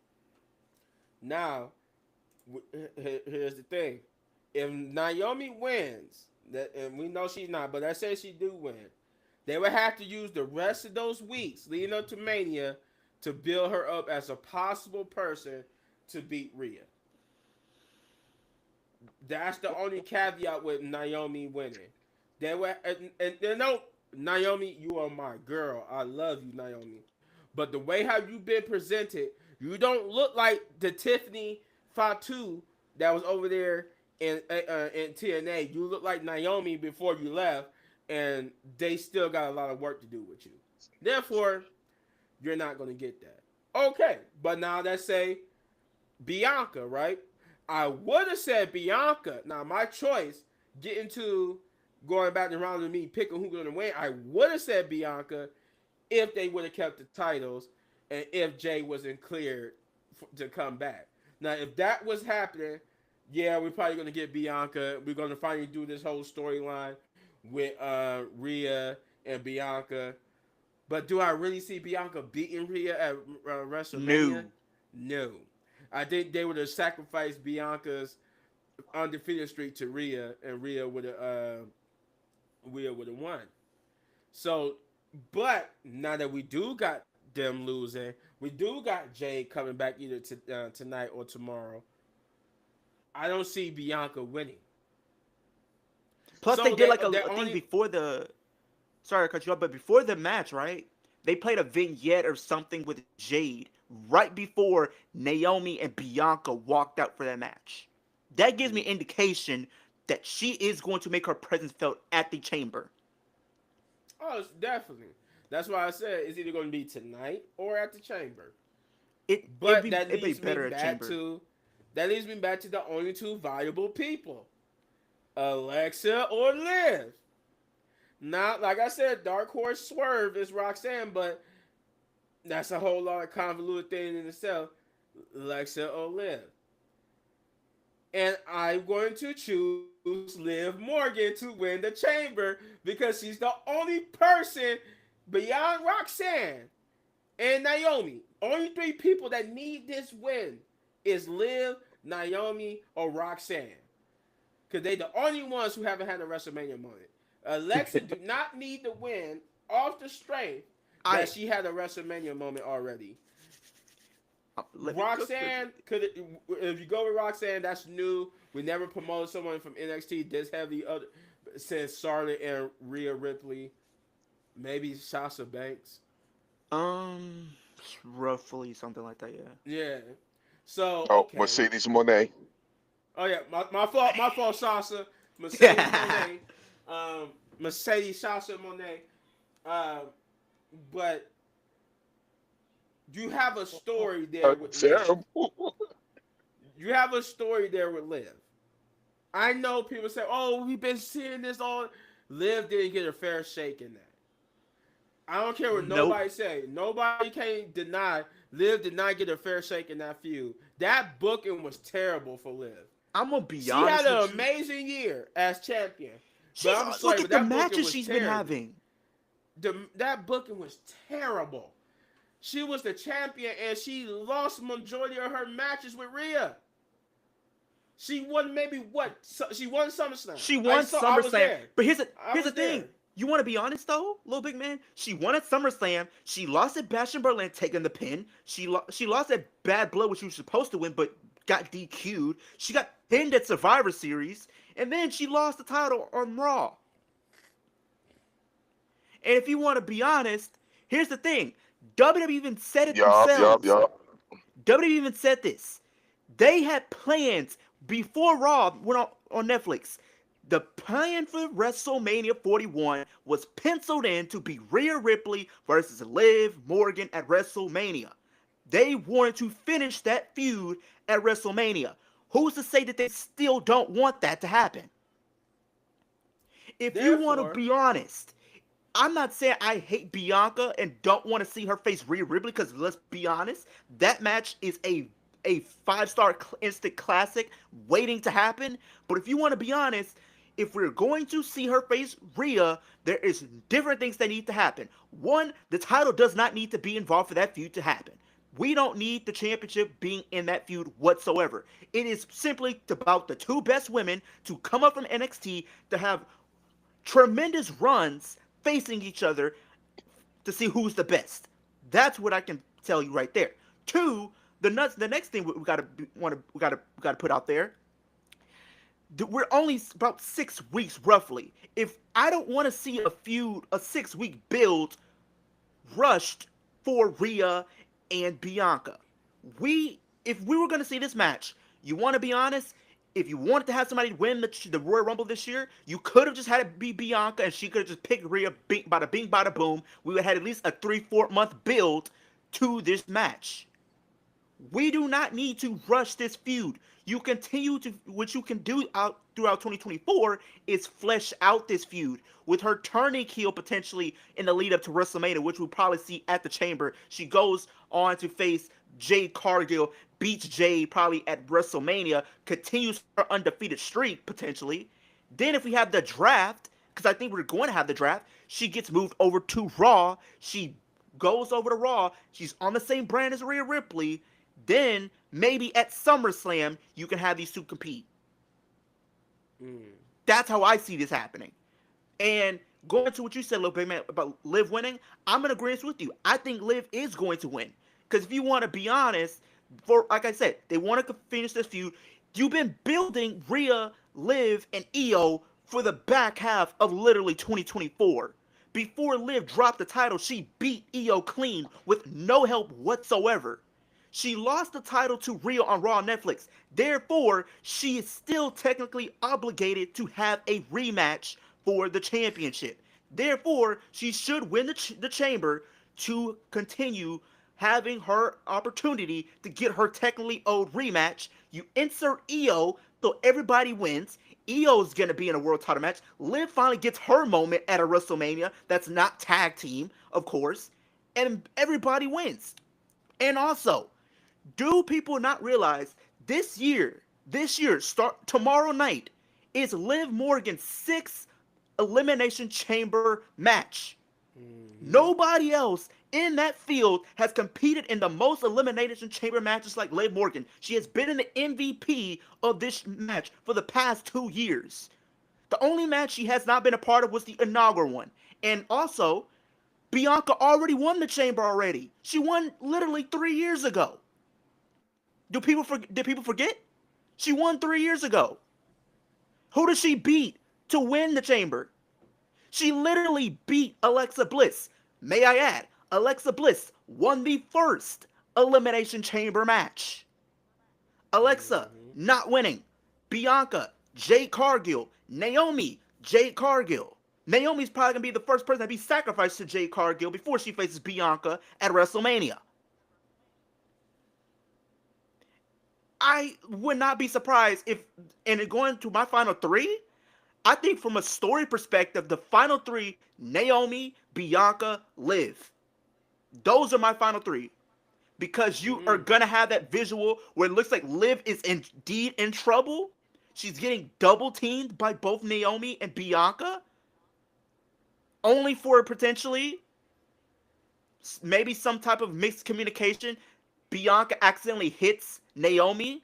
now, here's the thing: if Naomi wins, and we know she's not, but I say she do win, they would have to use the rest of those weeks leading up to Mania to build her up as a possible person to beat Rhea. That's the only caveat with Naomi winning. They were and you know, Naomi, you are my girl. I love you, Naomi. But the way how you've been presented, you don't look like the Tiffany Fatu that was over there in TNA. You look like Naomi before you left, and they still got a lot of work to do with you. Therefore, you're not gonna get that. Okay, but now let's say Bianca, right? I would have said Bianca. Now my choice, getting to going back around to me picking who's gonna win, I would have said Bianca if they would have kept the titles and if Jay wasn't cleared to come back. Now if that was happening, yeah, we're probably gonna get Bianca. We're gonna finally do this whole storyline with Rhea and Bianca. But do I really see Bianca beating Rhea at WrestleMania? No. No. I think they would have sacrificed Bianca's undefeated streak to Rhea, and Rhea would have won. So, but now that we do got them losing, we do got Jade coming back either tonight or tomorrow. I don't see Bianca winning. Plus, they So did like they a thing only before the. Sorry to cut you off, but before the match, right? They played a vignette or something with Jade right before Naomi and Bianca walked out for that match. That gives me indication that she is going to make her presence felt at the chamber. Oh, it's definitely. That's why I said it's either going to be tonight or at the chamber. But that It'd be leads me better at back Chamber. to the only two viable people, Alexa or Liv. Not like I said, Dark Horse Swerve is Roxanne, but that's a whole lot of convoluted thing in itself. Alexa or Liv. And I'm going to choose Liv Morgan to win the chamber because she's the only person beyond Roxanne and Naomi. Only three people that need this win is Liv, Naomi, or Roxanne. Because they the only ones who haven't had a WrestleMania moment. Alexa do not need to win off the strength I that she had a WrestleMania moment already. let me cook for Roxanne could, if you go with Roxanne, that's new. We never promoted someone from NXT this heavy other since Charlotte and Rhea Ripley, maybe Sasha Banks. um roughly something like that. Yeah. So Oh, okay. Mercedes Monet. Oh yeah, my fault, Sasha. Mercedes Yeah. Monet, Mercedes Sasha Monet. Um, but you have a story there with Liv. Terrible. You have a story there with Liv. I know people say, "Oh, we've been seeing this all." Liv didn't get a fair shake in that. I don't care what Nope. nobody say. Nobody can deny Liv did not get a fair shake in that feud. That booking was terrible for Liv. I'm gonna be She had honest an with you. amazing year as champion, but She's I'm sorry, look but at the that booking matches was she's been terrible. having. That booking was terrible. She was the champion and she lost majority of her matches with Rhea. She won maybe what? She won SummerSlam. She won I was SummerSlam. there. But I here's the was thing. there. You want to be honest though, little big man. She won at SummerSlam. She lost at Bash in Berlin, taking the pin. She lost at Bad Blood, which she was supposed to win, but got DQ'd. She got pinned at Survivor Series, and then she lost the title on Raw. And if you want to be honest, here's the thing. WWE even said it Yup, yup, themselves. yup. WWE even said this. They had plans before Raw went on Netflix. The plan for WrestleMania 41 was penciled in to be Rhea Ripley versus Liv Morgan at WrestleMania. They wanted to finish that feud at WrestleMania. Who's to say that they still don't want that to happen? If you want to Therefore, be honest, I'm not saying I hate Bianca and don't want to see her face Rhea Ripley because let's be honest, that match is a 5-star instant classic waiting to happen. But if you want to be honest, if we're going to see her face Rhea, there is different things that need to happen. One, the title does not need to be involved for that feud to happen. We don't need the championship being in that feud whatsoever. It is simply about the two best women to come up from NXT to have tremendous runs facing each other to see who's the best. That's what I can tell you right there. Two, the next thing we gotta put out there. We're only about 6 weeks roughly. If I don't want to see a feud, a 6 week build rushed for Rhea and Bianca. If we were gonna see this match, you want to be honest. If you wanted to have somebody win the Royal Rumble this year, you could have just had it be Bianca, and she could have just picked Rhea. Bada bing, bada boom. We would have had at least a 3-4 month build to this match. We do not need to rush this feud. You continue to what you can do out throughout 2024 is flesh out this feud with her turning heel potentially in the lead up to WrestleMania, which we'll probably see at the Chamber. She goes on to face Jade Cargill, beats Jade probably at WrestleMania, continues her undefeated streak potentially. Then if we have the draft, because I think we're going to have the draft, she gets moved over to Raw. She goes over to Raw. She's on the same brand as Rhea Ripley. Then maybe at SummerSlam you can have these two compete. That's how I see this happening. And going to what you said, little big man, about Liv winning, I'm in agreement with you. I think Liv is going to win. Because if you want to be honest, for like I said, they want to finish this feud. You've been building Rhea, Liv, and Io for the back half of literally 2024. Before Liv dropped the title, she beat Io clean with no help whatsoever. She lost the title to Rhea on Raw on Netflix. Therefore, she is still technically obligated to have a rematch for the championship. Therefore, she should win the chamber to continue having her opportunity to get her technically owed rematch. You insert Io, so everybody wins. Io's gonna be in a world title match. Liv finally gets her moment at a WrestleMania that's not tag team, of course, and everybody wins. And also, do people not realize start tomorrow night, is Liv Morgan's sixth Elimination Chamber match? Mm-hmm. Nobody else in that field has competed in the most Elimination Chamber matches like Liv Morgan. She has been in the MVP of this match for the past 2 years. The only match she has not been a part of was the inaugural one. And also, Bianca already won the chamber already. She won literally 3 years ago. Did people forget? She won 3 years ago. Who did she beat to win the chamber? She literally beat Alexa Bliss. May I add, Alexa Bliss won the first Elimination Chamber match. Alexa Mm-hmm. not winning. Bianca, Jade Cargill, Naomi, Jade Cargill. Naomi's probably going to be the first person to be sacrificed to Jade Cargill before she faces Bianca at WrestleMania. I would not be surprised if, and going to my final three, I think from a story perspective, the final three, Naomi, Bianca, Liv. Those are my final three. Because you are Mm. going to have that visual where it looks like Liv is indeed in trouble. She's getting double teamed by both Naomi and Bianca. Only for potentially maybe some type of mixed communication. Bianca accidentally hits Naomi,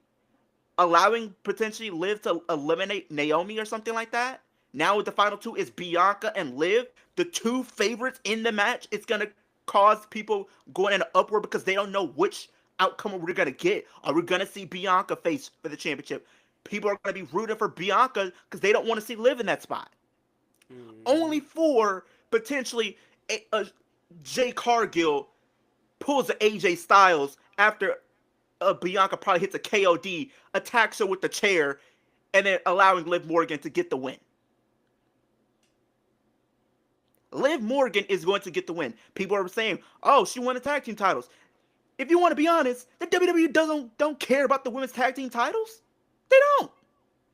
allowing potentially Liv to eliminate Naomi or something like that. Now with the final two is Bianca and Liv, the two favorites in the match. It's gonna cause people going in an upward because they don't know which outcome we're gonna get. Are we gonna see Bianca face for the championship? People are gonna be rooting for Bianca because they don't want to see Liv in that spot. Mm-hmm. Only for potentially Jay Cargill pulls the AJ Styles after Bianca probably hits a KOD, attacks her with the chair, and then allowing Liv Morgan to get the win. Liv Morgan is going to get the win. People are saying, "Oh, she won the tag team titles." If you want to be honest, the WWE doesn't don't care about the women's tag team titles. They don't.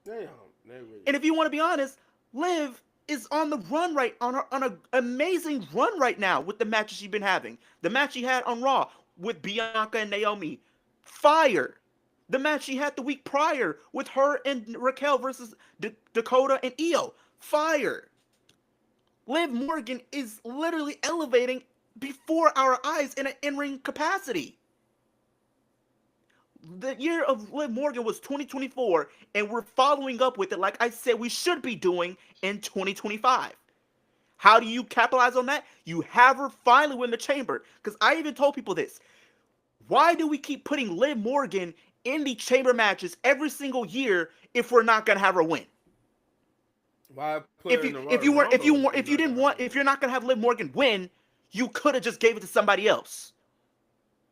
They don't. They really And if you want to be honest, Liv is on the run right on an amazing run right now with the matches she's been having. The match she had on Raw with Bianca and Naomi, fire. The match she had the week prior with her and Raquel versus Dakota and Io, fire. Liv Morgan is literally elevating before our eyes in an in-ring capacity. The year of Liv Morgan was 2024, and we're following up with it like I said we should be doing in 2025. How do you capitalize on that? You have her finally win the chamber. Because I even told people this. Why do we keep putting Liv Morgan in the chamber matches every single year if we're not gonna have her win? why put her If in you the if Royal you were if Rumble you if if you not didn't gonna have want her if win? you're not gonna have Liv Morgan win, you could have just gave it to somebody else.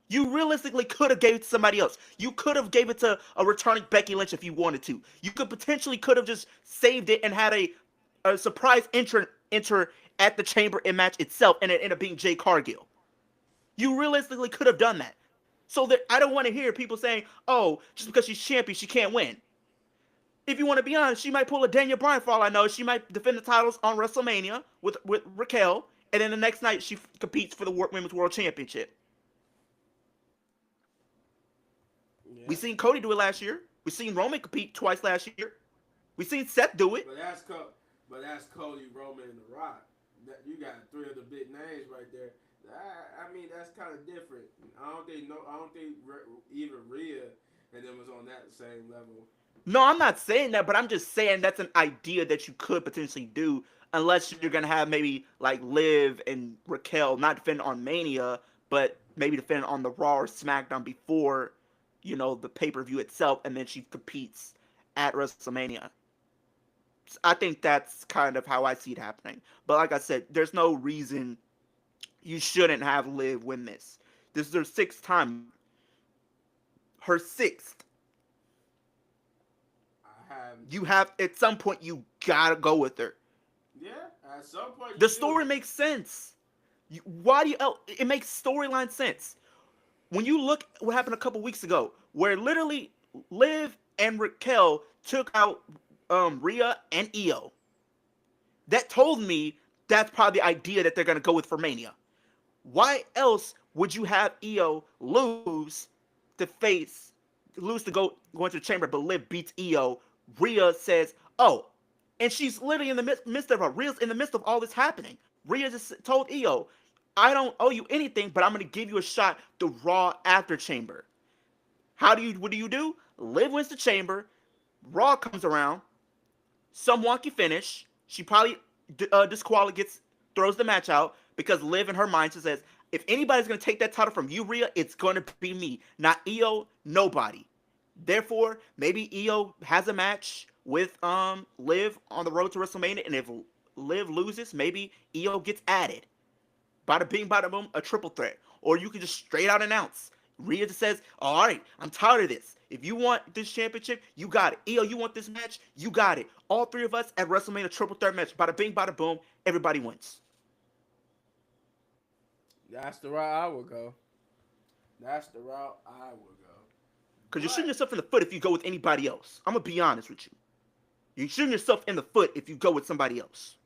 You realistically could have gave it to somebody else. You could have gave it to a returning Becky Lynch if you wanted to. You could have just saved it and had a surprise enter at the chamber and match itself, and it ended up being Jay Cargill. You realistically could have done that. So that I don't want to hear people saying, "Oh, just because she's champion, she can't win." If you want to be honest, she might pull a Daniel Bryan for all I know. She might defend the titles on WrestleMania with Raquel, and then the next night she competes for the Women's World Championship. We Yeah, seen Cody do it last year. We seen Roman compete twice last year. We seen Seth do it. but that's Cody, Roman, and The Rock. You got three of the big names right there. I mean, that's kind of different. I don't think even Rhea and them was on that same level. No, I'm not saying that, but I'm just saying that's an idea that you could potentially do, unless you're gonna have maybe like Liv and Raquel not defend on Mania, but maybe defend on the Raw or SmackDown before, the pay per view itself, and then she competes at WrestleMania. I think that's kind of how I see it happening. But like I said, there's no reason you shouldn't have Liv win this. This is her sixth time. Her sixth. I have You have at some point you gotta go with her. Yeah, At some point, The you do. story makes sense. Why do you? Oh, it makes storyline sense. When you look at what happened a couple weeks ago, where literally Liv and Raquel took out Rhea and Io, that told me that's probably the idea that they're gonna go with for Mania. Why else would you have Io to face lose to go into the chamber, but Liv beats Io? Rhea says, "Oh," and she's literally in the midst of her. Rhea's in the midst of all this happening. Rhea just told Io, "I don't owe you anything, but I'm gonna give you a shot the Raw after Chamber." What do you do? Liv wins the Chamber. Raw comes around. Some wonky finish. She probably disqualifies, throws the match out because Liv in her mind says, if anybody's gonna take that title from you, Rhea, it's gonna be me, not Io. Nobody. Therefore, maybe Io has a match with Liv on the road to WrestleMania, and if Liv loses, maybe Io gets added. Bada bing, bada boom, a triple threat. Or you can just straight out announce. Rhea just says, all right, I'm tired of this. If you want this championship, you got it. Io, you want this match? You got it. All three of us at WrestleMania triple threat match. Bada bing, bada boom, everybody wins. That's the route I would go. That's the route I would go. Because you're shooting But yourself in the foot if you go with anybody else. I'm going to be honest with you. You're shooting yourself in the foot if you go with somebody else.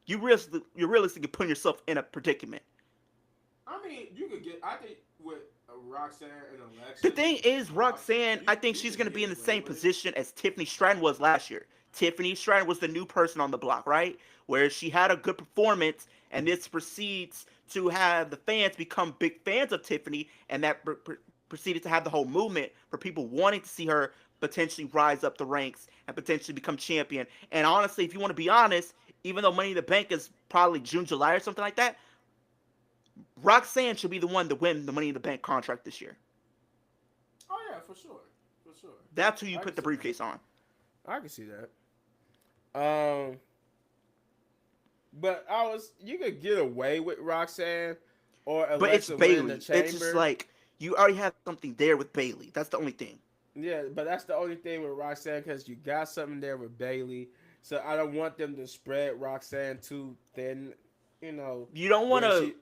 You're realistically putting yourself in a predicament. I mean, you could get. I think with Roxanne and The Alexa, thing is, Rox, Roxanne, I think you she's could going to be get in the away same with it. position as Tiffany Stratton was last year. Tiffany Stratton was the new person on the block, right? Where she had a good performance, and this proceeds to have the fans become big fans of Tiffany, and that proceeded to have the whole movement for people wanting to see her potentially rise up the ranks and potentially become champion. And honestly, if you want to be honest, even though Money in the Bank is probably June, July, or something like that, Roxanne should be the one to win the Money in the Bank contract this year. Oh yeah, for sure, for sure. That's who you I put can the see that. briefcase on. I can see that. Um, but I was you could get away with Roxanne or But it's Alexa winning the Bailey. It's just chamber. like you already have something there with Bailey. That's the only thing. Yeah, but that's the only thing with Roxanne because you got something there with Bailey. So I don't want them to spread Roxanne too thin. You know You don't want where to she.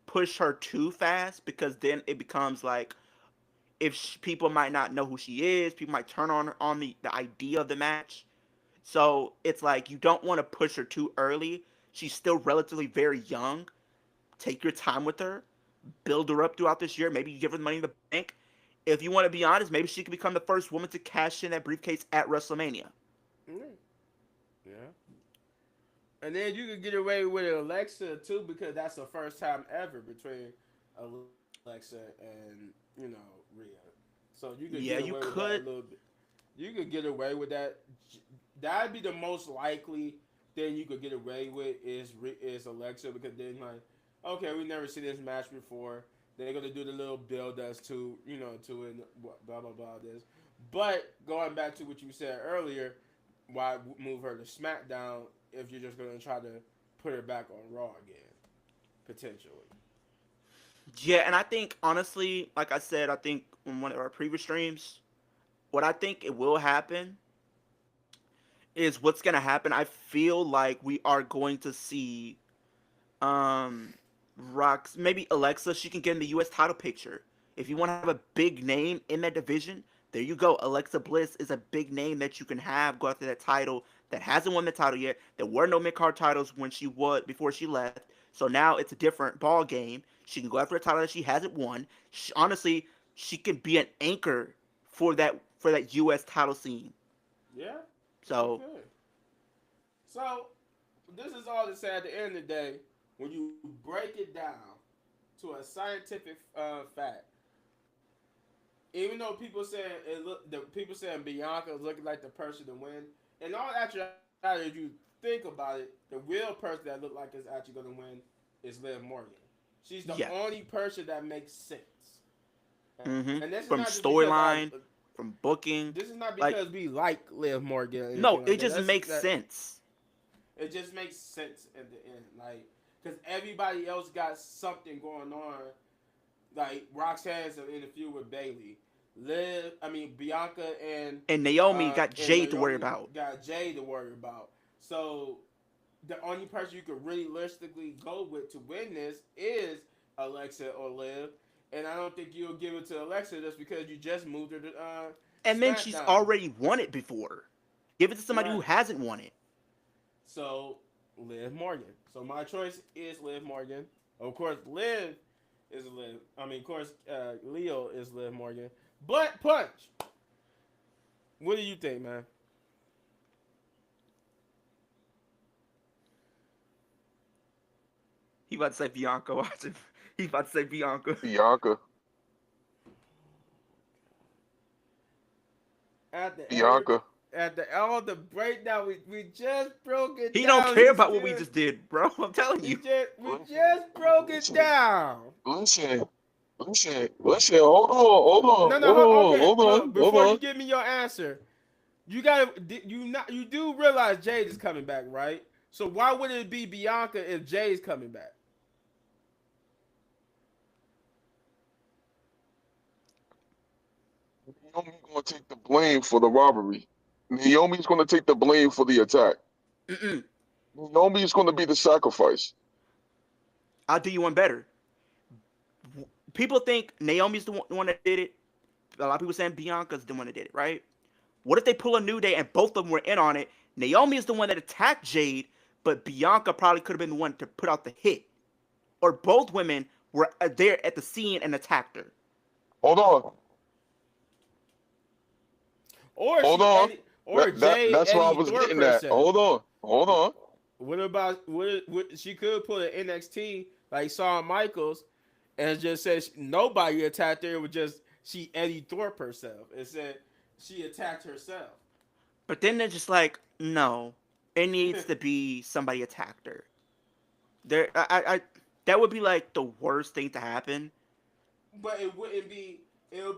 push her too fast because then it becomes like if people might not know who she is, people might turn on the idea of the match. So it's like you don't want to push her too early. She's still relatively very young. Take your time with her, build her up throughout this year. Maybe you give her the money in the bank. If you want to be honest, maybe she could become the first woman to cash in that briefcase at WrestleMania. Yeah. And then you could get away with Alexa too because that's the first time ever between Alexa and Rhea. So you could get Yeah, away you with that a could. little bit. You could get away with that. That'd be the most likely thing you could get away with is Alexa because then like, okay, we never seen this match before. They're gonna do the little build us to to it, blah blah blah this. But going back to what you said earlier, why move her to SmackDown if you're just gonna try to put her back on Raw again potentially? Yeah, and I think honestly, like I said, I think in one of our previous streams, what I think it will happen is what's gonna happen. I feel like we are going to see um Rox, maybe Alexa, she can get in the US title picture. If you want to have a big name in that division, there you go. Alexa Bliss is a big name that you can have go after that title that hasn't won the title yet. There were no mid card titles when she was before she left. So now it's a different ball game. She can go after a title that she hasn't won. Honestly, she can be an anchor for that US title scene. Yeah, she So could. So this is all to say at the end of the day, when you break it down to a scientific fact, even though people saying the people saying Bianca is looking like the person to win, and all actuality, if you think about it, the real person that look like is actually going to win is Liv Morgan. She's the yeah. only person that makes sense, and this is From not just because storyline, from booking, this is not like because we like Liv Morgan or no, anything like it that. just makes sense. It just makes sense at the end, like because everybody else got something going on. Like Roxanne's in the feud with Bailey. Bianca And Naomi got and Jade to worry Naomi about. got Jay to worry about. So the only person you could realistically go with to win this is Alexa or Liv, and I don't think you'll give it to Alexa just because you just moved her to And then she's SmackDown. already won it before. Give it to somebody who Right. hasn't won it. So Liv Morgan. So my choice is Liv Morgan. Of course, Liv is Liv. I mean, of course, Leo is Liv Morgan. But Punch, what do you think, man? He about to say Bianca. Watch him. He about to say Bianca. Bianca. At the end, Bianca. at the all the breakdown, we just broke it He don't down. care about what we just did, bro. I'm telling you. We just broke it Listen, down. listen, listen. Hold on, hold No, on, no, hold on, okay, hold hold on, on. hold Before you on. give me your answer, you gotta you do realize Jade is coming back, right? So why would it be Bianca if Jay's coming back? Naomi's gonna take the blame for the robbery. Naomi's gonna take the blame for the attack. Mm-mm. Naomi's gonna be the sacrifice. I'll do you one better. People think Naomi's the one that did it. A lot of people saying Bianca's the one that did it, right? What if they pull a New Day and both of them were in on it? Naomi is the one that attacked Jade, but Bianca probably could have been the one to put out the hit. Or both women were there at the scene and attacked her. Hold on, Or hold she on. Eddie, or Jay That's what I Eddie was Thorpe getting at. herself. Hold on. What about what she could put an NXT like Shawn Michaels and just said nobody attacked her. It was just she Eddie Thorpe herself. It said she attacked herself. But then they're just like, no, it needs to be somebody attacked her. There, that would be like the worst thing to happen. But it wouldn't be. It would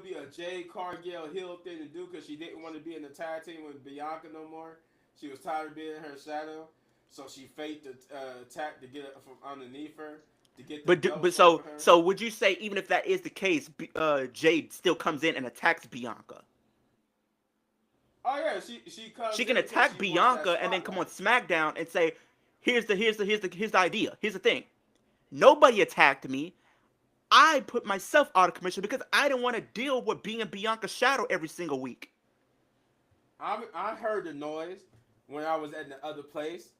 be a Jade Cargill Hill thing to do because she didn't want to be in the tag team with Bianca no more. She was tired of being in her shadow, so she faked the attack to get it from underneath her to get the But belts off of her. so would you say even if that is the case, Jade still comes in and attacks Bianca? Oh yeah, she comes She in can because attack she wants that Bianca and then come on spotlight. SmackDown and say, here's the idea. Here's the thing. Nobody attacked me. I put myself out of commission because I didn't want to deal with being Bianca's shadow every single week. I heard the noise when I was at the other place.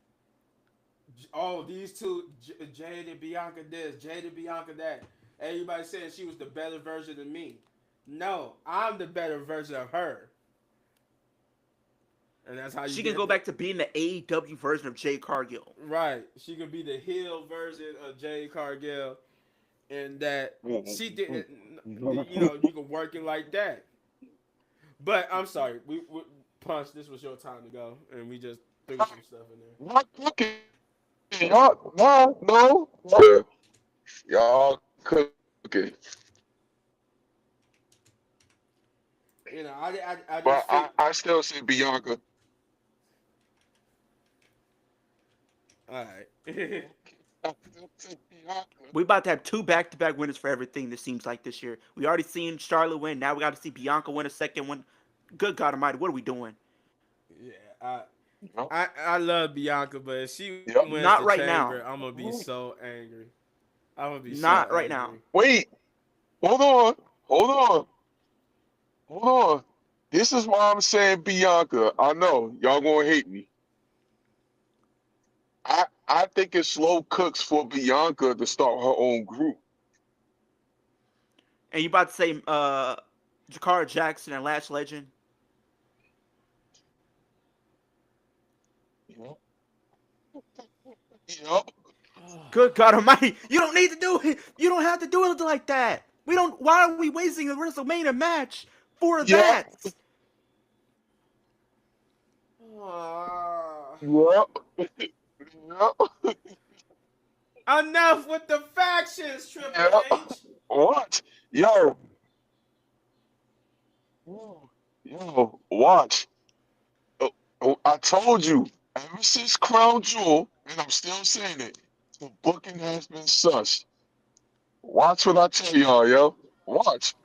Oh, these two, Jade and Bianca this, Jade and Bianca that. Everybody saying she was the better version of me. No, I'm the better version of her. And that's how you She can get go the back to being the AEW version of Jade Cargill. right. She could be the heel version of Jade Cargill, and that she didn't. You know, you can work it like that. But I'm sorry, we punch. This was your time to go, and we just threw some stuff in there. Not cooking. No. Y'all cooking. You know, I But just think. I still say Bianca. All right. I still say Bianca. We about to have two back-to-back winners for everything. This seems like this year. We already seen Charlotte win. Now we got to see Bianca win a second one. Good God Almighty, what are we doing? Yeah, I, Yep. I love Bianca, but if she Yep. wins the Not right chamber, now. I'm gonna be so angry. I'm gonna be so Not right now. angry. Wait. Hold on. Hold on. Hold on. This is why I'm saying Bianca. I know y'all gonna hate me. I think it's slow cooks for Bianca to start her own group. And you about to say Jakara Jackson and Lash Legend? Yep. Yep. Good God Almighty, you don't need to do it. You don't have to do it like that. We don't. Why are we wasting a WrestleMania match for Yep. that? Yep. Yep. Enough with the factions, Triple Yep. H. What? Yo. Yo. Watch. I told you. Ever since Crown Jewel, and I'm still saying it, the booking has been sus. Watch what I tell y'all, yo. Watch.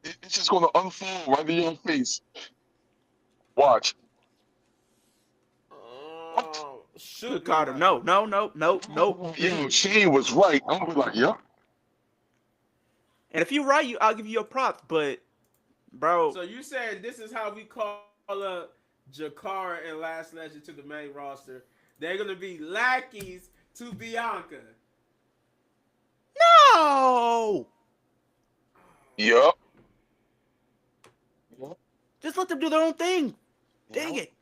It's just gonna unfold right in your face. Watch. What? Shoot me Carter, right. no, no, no, no, no. Yo, Shane was right. I'm be like, yep. And if you're right, I'll give you your props. But, bro, So you said this is how we call up Jakara and Last Legend to the main roster. They're gonna be lackeys to Bianca. no. Yep. Just let them do their own thing. Dang Yep. it.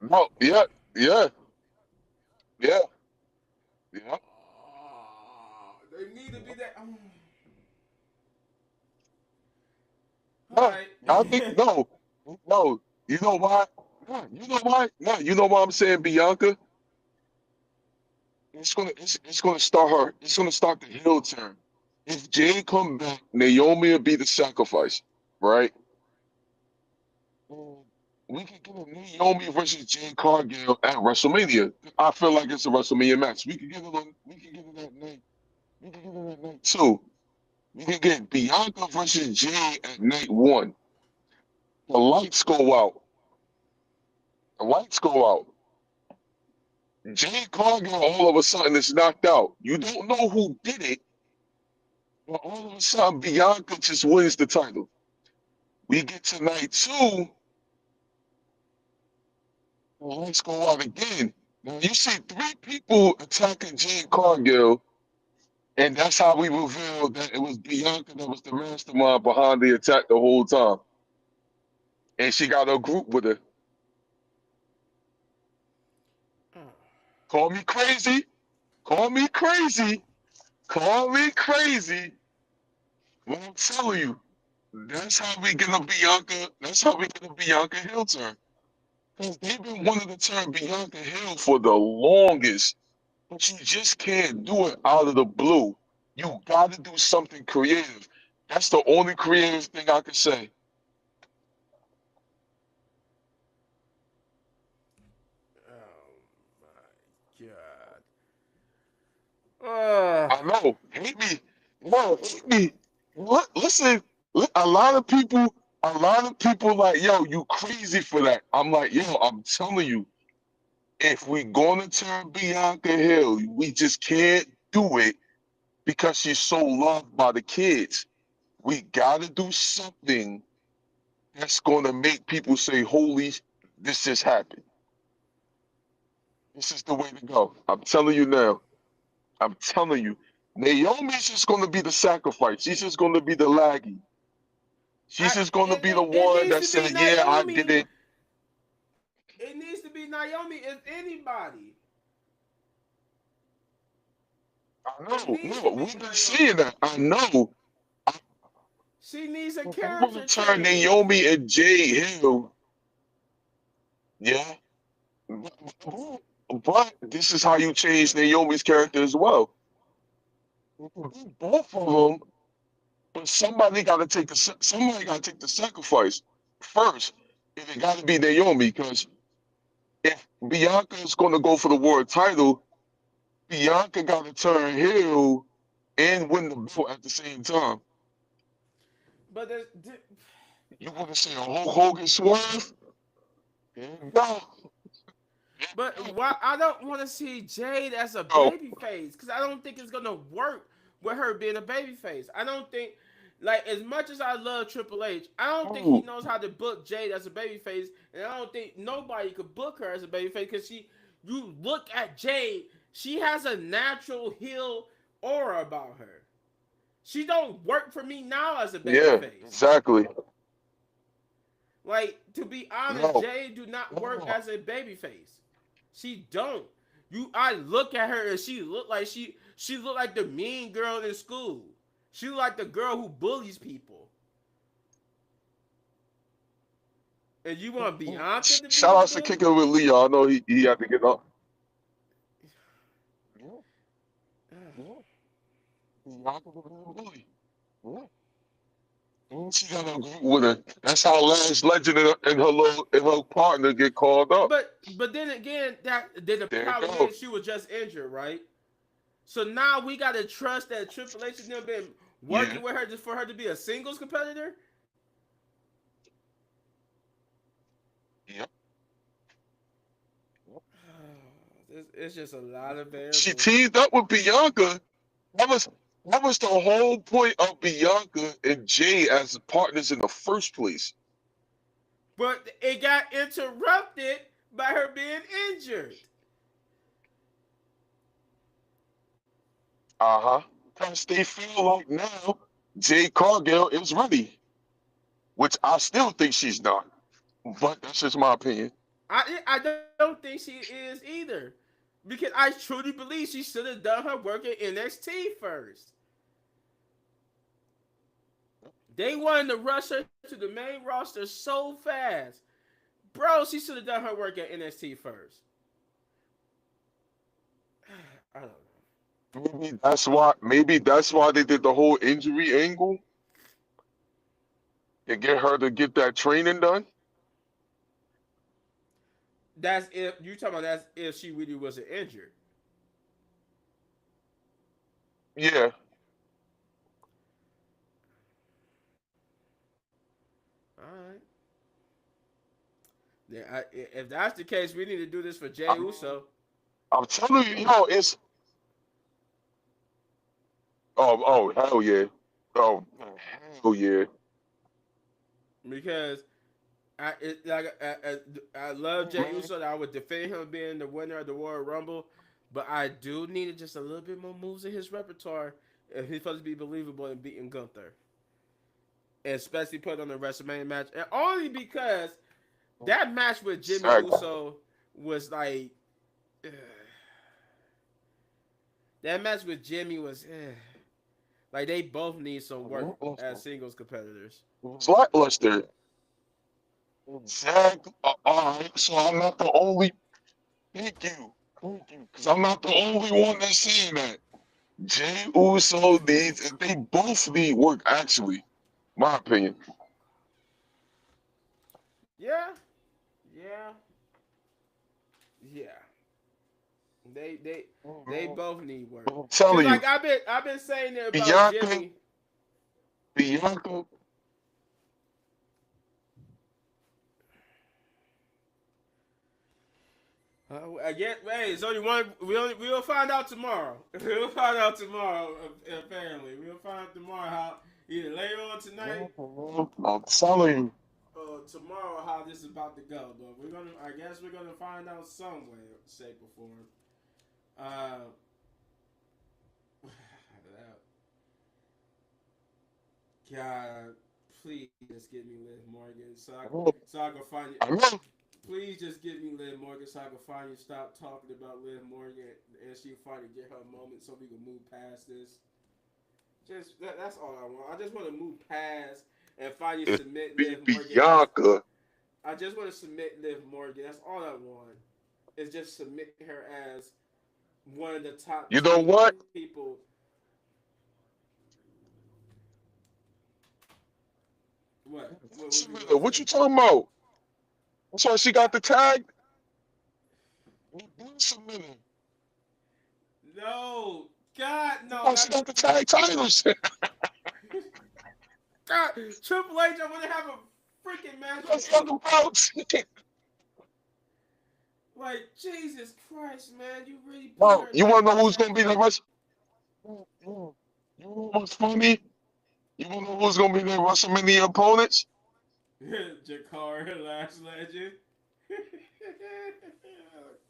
No, yeah, yeah, yeah, yeah. Oh, they need to be that. Oh. All No, right. I think no, no. You know why? No, you know why? No, you know why I'm saying Bianca? It's gonna start her. It's gonna start the heel turn. If Jade come back, Naomi will be the sacrifice, right? Mm, we can get a Naomi versus Jade Cargill at WrestleMania. I feel like it's a WrestleMania match. We can get it on. We can get it that night. We can get it that night too. We can get Bianca versus Jade at night one. The lights go out. The lights go out. Jade Cargill all of a sudden is knocked out. You don't know who did it, but all of a sudden Bianca just wins the title. We get to night two, the lights go out again. Now you see three people attacking Jade Cargill, and that's how we revealed that it was Bianca that was the mastermind behind the attack the whole time. And she got her group with her. Call me crazy. Call me crazy. Call me crazy. But I'm telling you, that's how we get a Bianca. That's how we get a Bianca heel turn. Because they've been wanting to turn Bianca heel for the longest, but you just can't do it out of the blue. You got to do something creative. That's the only creative thing I can say. Oh my god. I know. Hate me. No, hate me. What? Listen. A lot of people like, yo, you crazy for that. I'm like, yo, I'm telling you, if we gonna turn Bianca Hill, we just can't do it because she's so loved by the kids. We gotta do something that's gonna make people say, "Holy, this just happened." This is the way to go. I'm telling you now. I'm telling you. Naomi's just gonna be the sacrifice. She's just gonna be the laggy. She's just gonna be the It one needs that to be said, "Yeah, I did Naomi. it." It needs to be Naomi if anybody. I It know. needs to No, be we've been seeing Naomi. that. I know. She needs a If they're gonna character turn change. Naomi and Jay Hill, yeah. But this is how you change Naomi's character as well. You can be both of them, but somebody got to take the sacrifice first. If it got to be Naomi, because if Bianca is going to go for the world title, Bianca got to turn heel and win the belt at the same time. But You want to say a Hulk Hogan swerve? No. but why I don't want to see Jade as a No. baby face because I don't think it's gonna work with her being a baby face. I don't think like as much as I love Triple H, I don't think he No. knows how to book Jade as a baby face, and I don't think nobody could book her as a baby face because you look at Jade, she has a natural heel aura about her. She don't work for me now as a baby Yeah, face. exactly. Like to be honest, No. Jade do not work No. as a baby face. She don't. I look at her and she look like the mean girl in school. She look like the girl who bullies people. And you want Bianca to be Shout the out to bully? kicking with Leo. I know he had to get up. Yeah, yeah. Bianca was a bully. Yeah. And she got a group with her. That's how Last Legend and her partner get called up. But then again, then the There it problem goes. is she was just injured, right? So now we gotta trust that Triple H has never been Yeah. working with her just for her to be a singles competitor. Yep. It's just a lot of She variables. teamed up with Bianca. That was that was the whole point of Bianca and Jay as partners in the first place. But it got interrupted by her being injured. Uh-huh. Because they feel like now Jay Cargill is ready, which I still think she's not. But that's just my opinion. I don't think she is either. Because I truly believe she should have done her work at NXT first. They wanted to rush her to the main roster so fast. Bro, she should have done her work at NXT first. I don't know. Maybe that's why they did the whole injury angle to get her to get that training done. That's if you talking about that's if she really wasn't injured. Yeah. All right. Yeah, if that's the case, we need to do this for Jay I mean, Uso. I'm telling you, it's oh hell yeah. Oh hell yeah. Because I love Jay Mhm. Uso. I would defend him being the winner of the Royal Rumble, but I do need just a little bit more moves in his repertoire if he's supposed to be believable in beating Gunther, and especially put on the WrestleMania match, and only because that match with Jimmy Exactly. Uso was like that match with Jimmy was like they both need some work as singles competitors. It's lackluster. Exactly. All right. So I'm not the only. Thank you. Thank you. Because I'm not the only one that's saying that. Jay Uso needs, and they both need work, actually. My opinion. Yeah, yeah, yeah. They they they both need work. I'm Cause telling you, like I've been saying it about Bianca, Jimmy. Bianca, Again, hey, it's only one. We'll find out tomorrow. We'll find out tomorrow. Apparently, we'll find out tomorrow how either later on tonight I'm telling you. or tomorrow how this is about to go. But we're gonna. I guess we're gonna find out some way, shape, or form. Uh, God, please just get me Liv Morgan so I can find it. I know. Please just get me Liv Morgan so I can finally stop talking about Liv Morgan and she finally get her moment so we can move past this. That's all I want. I just want to move past and finally It's submit Liv Morgan as Bianca. I just want to submit Liv Morgan. That's all I want. Is just submit her as one of the top You know two what? people. What you about to What say? you talking about? That's why she got the tag. You submitted. No, God, no, Oh, she not got the tag titles. God, Triple H. I want to have a freaking match with That's him. fucking belts. Like Jesus Christ, man, you really put Bro, her you like wanna know this who's at gonna be the rest? You know what's funny? You wanna know who's gonna be their WrestleMania opponents? Jakar, Last Legend.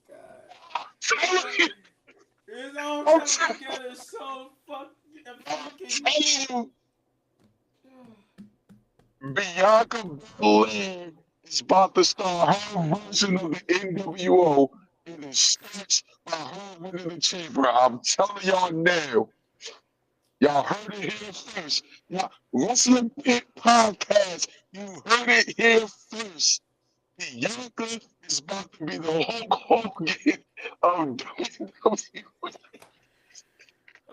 Oh I'm God, telling you. it's all I'm coming telling together so fucking. you. Bianca Belair is about to start her version of the NWO, and it starts by her winning the chamber. I'm telling y'all now. Y'all heard it here first. Y'all, Wrestling Pit Podcast, you heard it here first. Bianca is about to be the Hulk Hogan of WWE.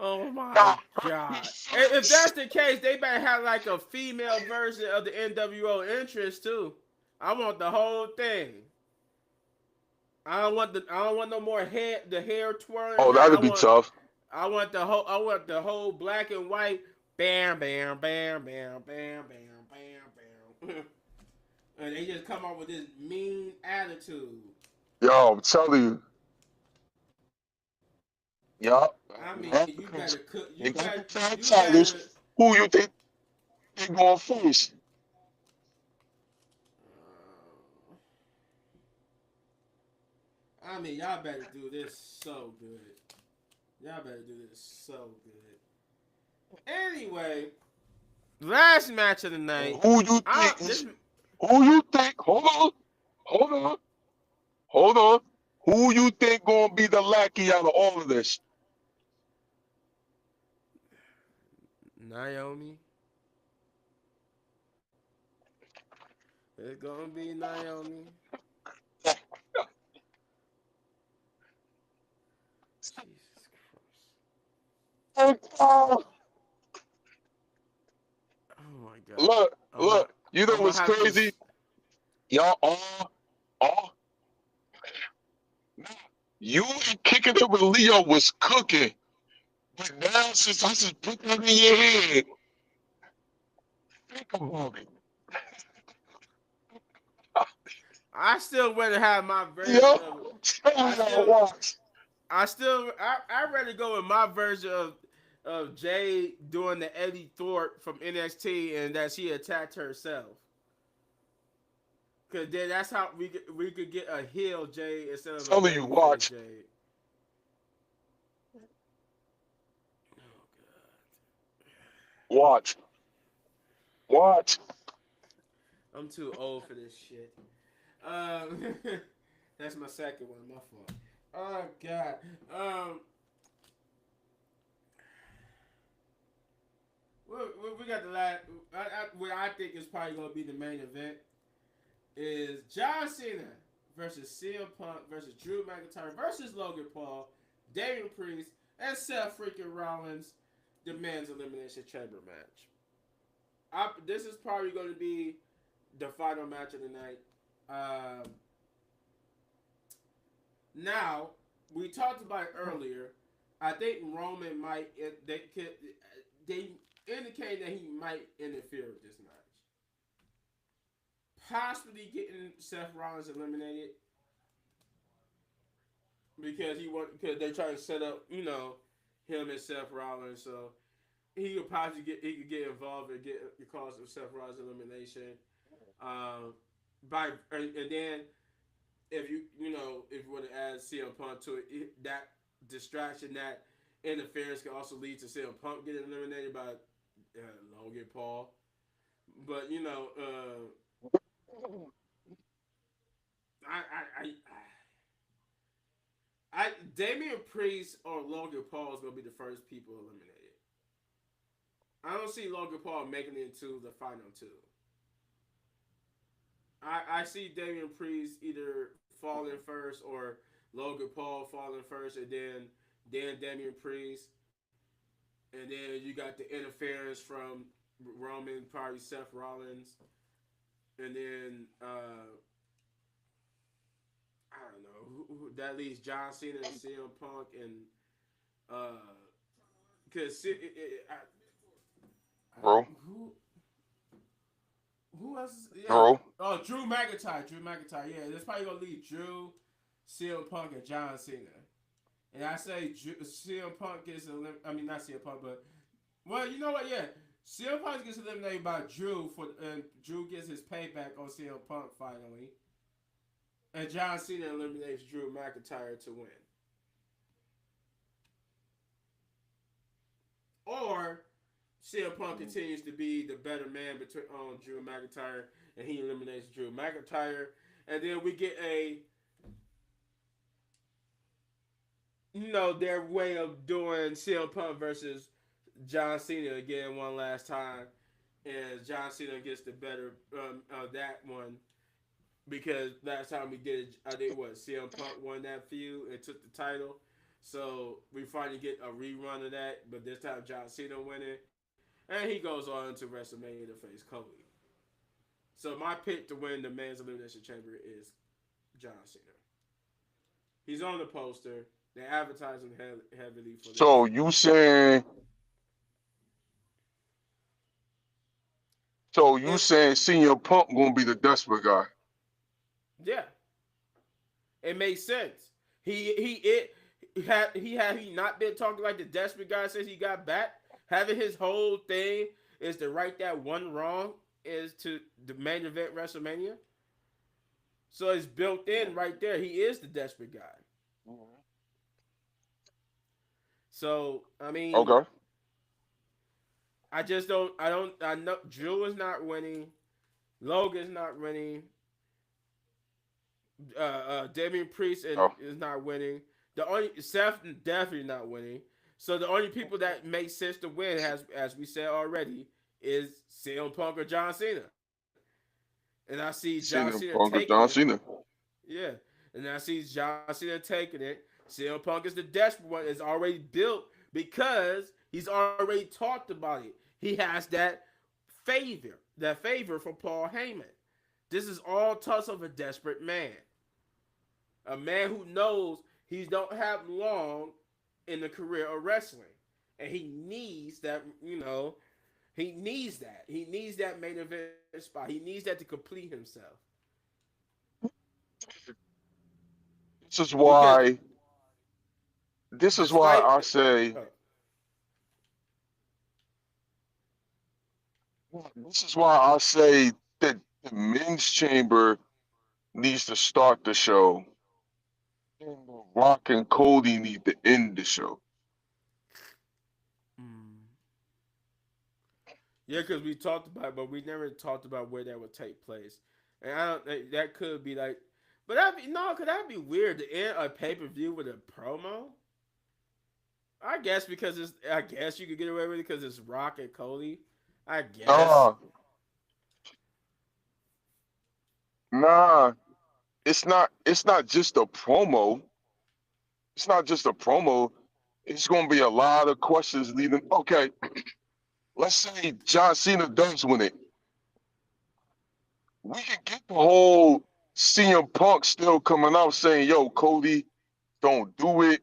Oh my Y'all heard it God! If that's first. the case, they better have like a female version of the NWO entrance too. I want the whole thing. I don't want no more hair twirling Oh, around. that'd be tough. I want the whole black and white bam bam bam bam bam bam bam bam. And they just come out with this mean attitude. Yo, I'm telling you. Yup. I You mean, got you the better cook. you You got better. the tag You titles. better. Who you think they going first? Uh, I mean, y'all better do this so good. Y'all better do this so good. Anyway, last match of the And night. who you I think this is who you think hold on, hold on. Who you think gonna be the lackey out of all of this? Naomi. It's gonna be Naomi. Jesus Christ. Oh, Oh my God. look, look. You know I'm gonna what's have to. crazy? Y'all all nah, you and kicking it with Leo was cooking. But now since I just put that in your head, think about it. I still want to have my version Yo, of. tell I y'all still. watch. I rather go with my version of Jay doing the Eddie Thorpe from NXT and that she attacked herself. Cause then that's how we could get a heel Jay instead of a Telling you babyface watch. Jay. Oh Watch. Watch. God, I'm too old for this shit. Um, that's my second one. My fault. Oh God. We got the last. What I think is probably gonna be the main event is John Cena versus CM Punk versus Drew McIntyre versus Logan Paul, Damian Priest, and Seth freaking Rollins, the men's elimination chamber match. This is probably going to be the final match of the night. Um, Now, we talked about it earlier. I think Roman might they indicate that he might interfere with this match, possibly getting Seth Rollins eliminated because they're trying to set up him and Seth Rollins, so he could get involved and get the cause of Seth Rollins elimination. Um, and then if you want to add CM Punk to that distraction, that interference can also lead to CM Punk getting eliminated by Logan Paul. But I Damian Priest or Logan Paul is gonna be the first people eliminated. I don't see Logan Paul making it into the final two. I see Damian Priest either falling first or Logan Paul falling first, and then Damian Priest, and then you got the interference from Roman, probably Seth Rollins, and then I don't know that leaves John Cena and CM Punk and because Bro. who else? Yeah. Bro. Oh, Drew McIntyre. Drew McIntyre. Yeah, that's probably gonna leave Drew, CM Punk, and John Cena. And I say CM Punk gets eliminated. I mean, not CM Punk, but well, you know what? Yeah, CM Punk gets eliminated by Drew and Drew gets his payback on CM Punk finally. And John Cena eliminates Drew McIntyre to win. Or CM Punk continues to be the better man between on Drew McIntyre, and he eliminates Drew McIntyre, and then we get their way of doing CM Punk versus John Cena again one last time, and John Cena gets the better of that one because last time we did it, I think what CM Punk won that feud and took the title. So we finally get a rerun of that, but this time John Cena winning, and he goes on to WrestleMania to face Cody. So my pick to win the men's elimination chamber is John Cena. He's on the poster. They're advertising heavily for this. So you If saying Senior Punk gonna be the desperate guy? Yeah, it makes sense. He it had he not been talking like the desperate guy since he got back, having his whole thing is to right that one wrong is to the main event WrestleMania. So it's built in right there. He is the desperate guy. So I mean, Okay. I just don't. I don't. I know Drew is not winning. Logan's not winning. Damian Priest and Oh, is not winning. The only Seth definitely not winning. So the only people that make sense to win, has as we said already, is CM Punk or John Cena. And I see John CM Cena Punk or taking John it. Cena. Yeah. And I see John Cena taking it. CM Punk is the desperate one. It's already built because he's already talked about it. He has that favor from Paul Heyman. This is all tuss of a desperate man. A man who knows he don't have long in the career of wrestling. And he needs that, he needs that. He needs that main event spot. He needs that to complete himself. This is Because why. This is why despite I say. This is why I say that the men's chamber needs to start the show, and the Rock and Cody need to end the show. yeah, because we talked about it, but we never talked about where that would take place. And I don't that could be like, but that'd be no, cause that'd be weird to end a pay per view with a promo. I guess because I guess you could get away with it because it's Rock and Cody. I guess. Nah, nah. It's not. It's not just a promo. It's not just a promo. It's going to be a lot of questions leading. Okay, let's say John Cena does win it. We can get the whole CM Punk still coming out saying, "Yo, Cody, don't do it."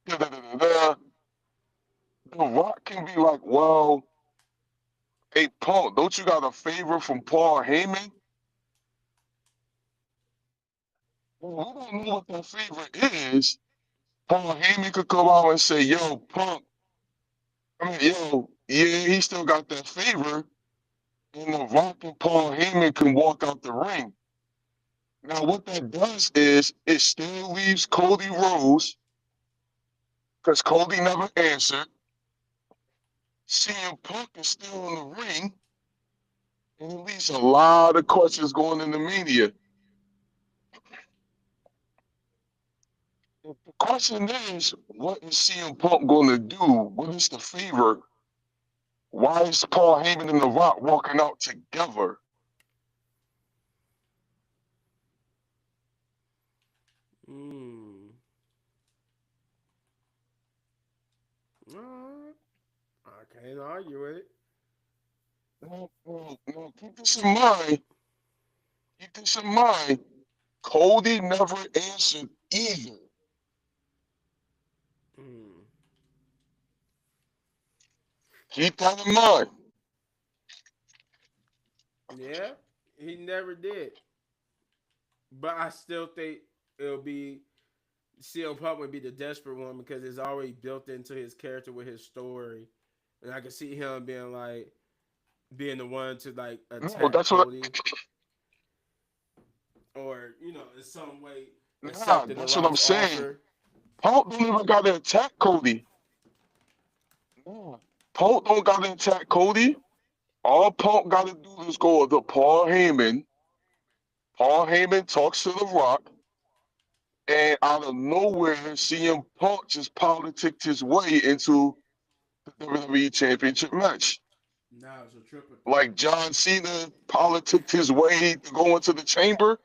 Da, da, da, da, da. The Rock can be like, "Well, hey Punk, don't you got a favor from Paul Heyman?" Well, we don't know what that favor is. Paul Heyman could come out and say, "Yo, Punk, I mean, yo, yeah, he still got that favor." And The Rock and Paul Heyman can walk out the ring. Now, what that does is it still leaves Cody Rhodes, because Cody never answered. CM Punk is still in the ring, and it leaves a lot of questions going in the media. The question is, what is CM Punk going to do? What is the favor? Why is Paul Heyman and The Rock walking out together? Mm. Uh, I can't argue with it. Now, keep this in mind. Keep this in mind. Cody never answered either. Mm. Keep that in mind. Yeah, he never did. But I still think it'll be CM Punk would be the desperate one because it's already built into his character with his story, and I can see him being the one to like No, attack that's what. Cody or in some way Nah, accepting The that's what I'm Rock's saying. offer. Punk don't even got to attack Cody. Nah. Punk don't got to attack Cody. All Punk got to do is go to Paul Heyman. Paul Heyman talks to The Rock, and out of nowhere, CM Punk just politicked his way into the WWE Championship match. Now it's a triple threat. Like John Cena politicked his way to go into the chamber.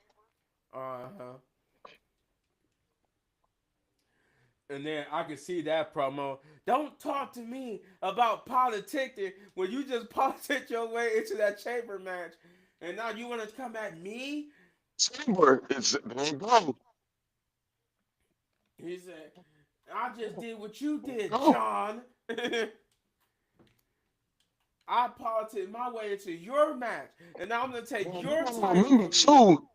Uh huh. And then I can see that promo. Don't talk to me about politicking when you just politic your way into that chamber match, and now you want to come at me. Chamber is there you go. He said, I just did what you There you did, go. John. I politicked my way into your match, and now I'm gonna take Well, you your gotta title remember from you. too.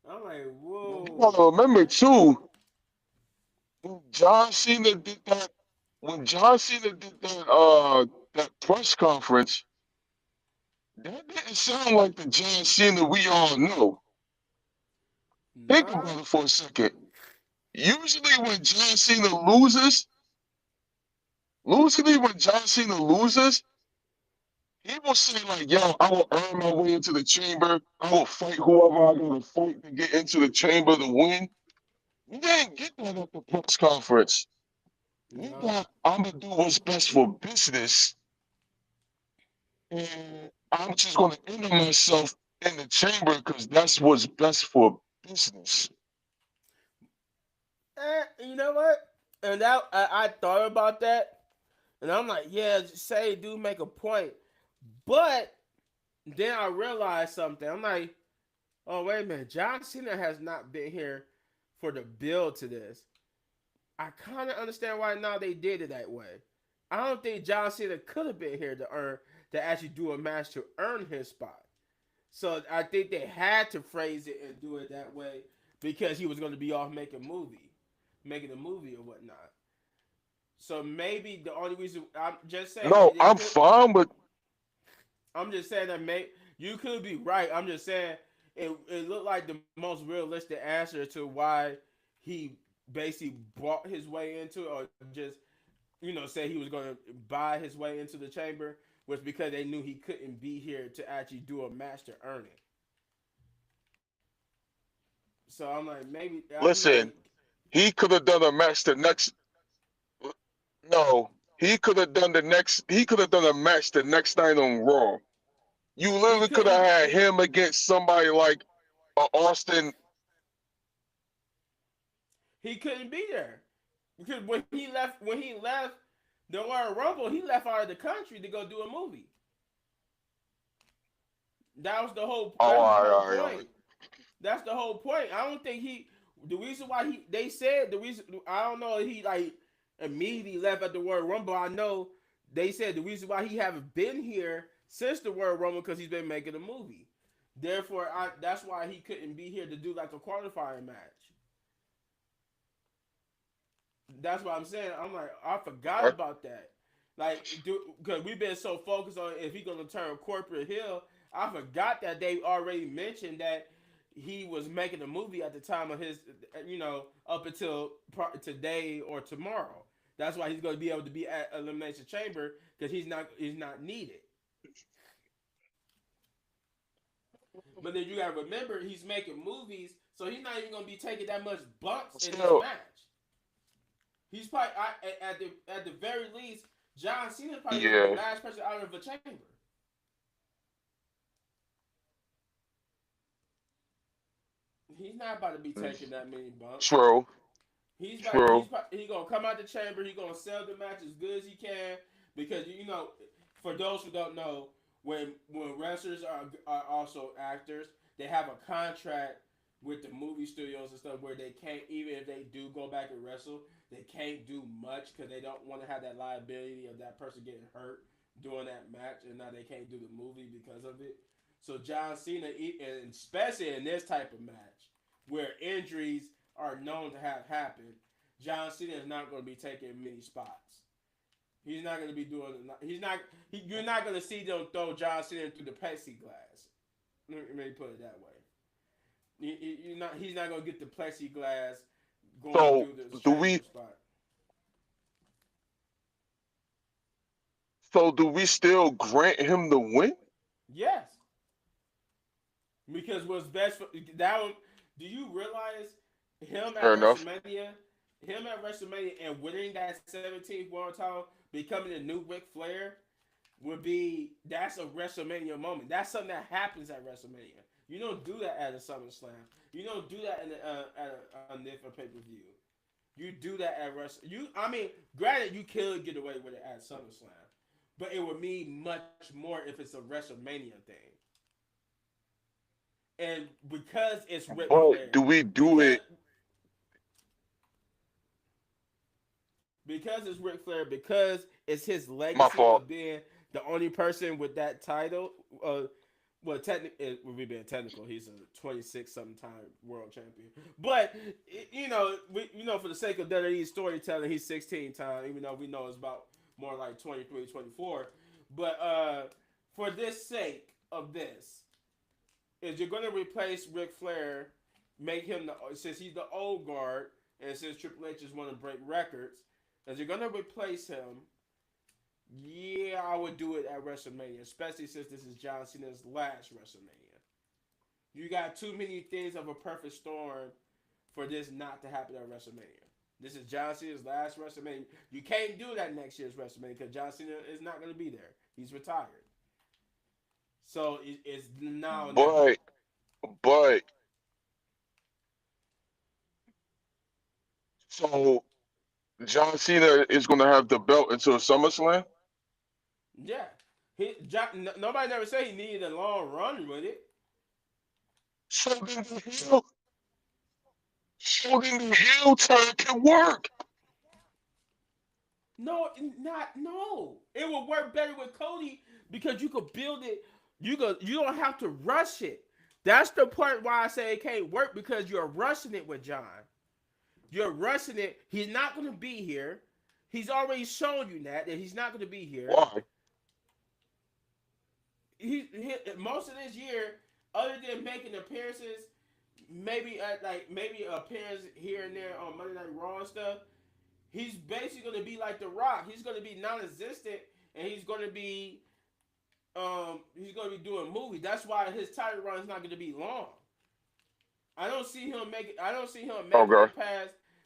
I'm I'm like, You whoa. gotta remember too, when John Cena did that, when John Cena did that press conference, that didn't sound like the John Cena we all know. Think Nah. about it for a second. Usually when John Cena loses, usually when John Cena loses, he will say like, "Yo, I will earn my way into the chamber. I will fight whoever I gotta fight to get into the chamber to win." You didn't get that at the press conference. You No. got, "I'm gonna do what's best for business, and I'm just gonna enter myself in the chamber because that's what's best for business." You know what? And that I thought about that, and I'm like, yeah, say do make a point, but then I realized something. I'm like, oh wait a minute, John Cena has not been here for the build to this. I kind of understand why now they did it that way. I don't think John Cena could have been here to actually do a match to earn his spot. So I think they had to phrase it and do it that way because he was going to be off making a movie or whatnot. So maybe the only reason I'm just saying No, it I'm could. fine, but I'm just saying that you could be right. I'm just saying it looked like the most realistic answer to why he basically brought his way into it, or just say he was going to buy his way into the chamber was because they knew he couldn't be here to actually do a match to earn it. So I'm like, maybe I'm like, listen, he could have done a match the next. No, he could have done the next. He could have done a match the next night on Raw. You he literally could have couldn't. had him against somebody like Austin. He couldn't be there because when he left the Royal Rumble, he left out of the country to go do a movie. That was the whole. Oh, That was the all right, whole all right, all point. right. That's the whole point. I don't think he. The reason why he they said the reason I don't know if he like immediately left at the Royal Rumble. I know they said the reason why he haven't been here since the Royal Rumble because he's been making a movie. Therefore, that's why he couldn't be here to do like a qualifying match. That's what I'm saying. I'm like, I forgot Right? about that. Like, because we've been so focused on if he's gonna turn corporate heel, I forgot that they already mentioned that he was making a movie at the time of his, up until today or tomorrow. That's why he's going to be able to be at Elimination Chamber because he's not needed. But then you got to remember he's making movies, so he's not even going to be taking that much bumps in this Still, match. He's probably at the very least, John Cena probably gonna be the yeah, last person out of the chamber. He's not about to be mm, taking that many bumps. true, He's about true. he gonna come out the chamber. He gonna sell the match as good as he can because for those who don't know, when wrestlers are also actors, they have a contract with the movie studios and stuff where they can't, even if they do go back and wrestle, they can't do much because they don't want to have that liability of that person getting hurt during that match, and now they can't do the movie because of it. So John Cena, and especially in this type of match where injuries are known to have happened, John Cena is not going to be taking many spots. He's not going to be doing. He's not. You're not going to see them throw John Cena through the plexiglass. Let me put it that way. He's not going to get the plexiglass going So through the do we? chamber spot. So do we still grant him the win? Yes, because what's best for that one. Do you realize him Fair at enough. WrestleMania? Him at WrestleMania and winning that 17th World Title, becoming the new Ric Flair, that's a WrestleMania moment. That's something that happens at WrestleMania. You don't do that at a SummerSlam. You don't do that at a different pay per view. You do that at Wrestle. I mean, granted, you could get away with it at SummerSlam, but it would mean much more if it's a WrestleMania thing. And because it's Ric But do Flair, we do because it? because it's Ric Flair, because it's his My legacy fault. of being the only person with that title. well, technically, we're being technical. He's a 26 something time world champion. But for the sake of WWE storytelling, he's 16 time. Even though we know it's about more like 23, 24. But for this sake of this, is you're gonna replace Ric Flair, make him since he's the old guard, and since Triple H is want to break records, as you're gonna replace him. Yeah, I would do it at WrestleMania, especially since this is John Cena's last WrestleMania. You got too many things of a perfect storm for this not to happen at WrestleMania. This is John Cena's last WrestleMania. You can't do that next year's WrestleMania because John Cena is not going to be there. He's retired. So it's now or never. But but so John Cena is gonna have the belt until SummerSlam. Yeah. Nobody never said he needed a long run with it. So then the heel turn can work. No, no. It will work better with Cody because you could build it. You don't have to rush it. That's the part why I say it can't work because you're rushing it with John. You're rushing it. He's not going to be here. He's already shown you that he's not going to be here. Why? Most of this year, other than making appearances, maybe appearance here and there on Monday Night Raw and stuff. He's basically going to be like The Rock. He's going to be non-existent, and he's going to be doing movies. That's why his title run is not going to be long. I don't see him Okay.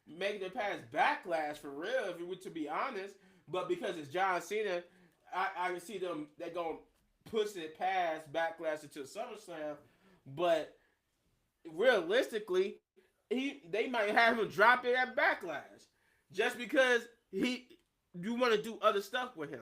making it past Backlash for real. If we were to be honest, but because it's John Cena, I can see them. They're gonna push it past Backlash into SummerSlam, but realistically, they might have him drop it at Backlash, just because you want to do other stuff with him.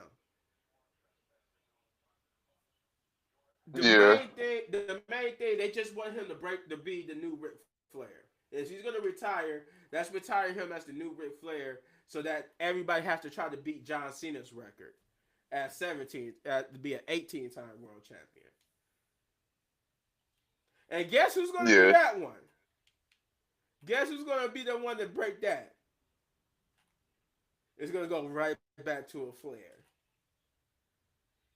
Yeah. The main thing, they just want him to be the new Ric Flair. If he's gonna retire, let's retire him as the new Ric Flair, so that everybody has to try to beat John Cena's record at 17, to be an 18-time world champion. And guess who's gonna do Yeah. that one? Guess who's gonna be the one to break that? It's gonna go right back to a Flair.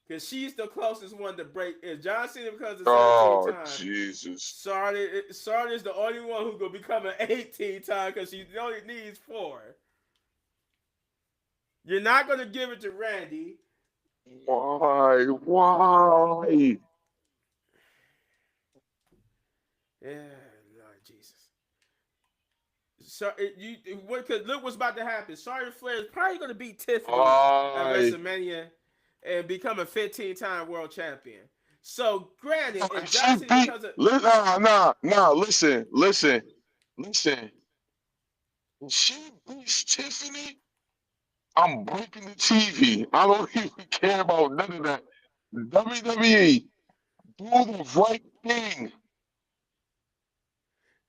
Because she's the closest one to break. If John Cena becomes a 17 Oh time, Jesus. Charlotte is the only one who gonna become an 18 time because she only needs 4. You're not gonna give it to Randy. Why? Why? Yeah, Lord Jesus. So because look what's about to happen. Charlotte Flair is probably gonna beat Tiffany at Why? WrestleMania and become a 15-time world champion. So granted, if John She Cena beat. becomes a Nah. Listen. When she beats Tiffany, I'm breaking the TV. I don't even care about none of that. WWE, do the right thing.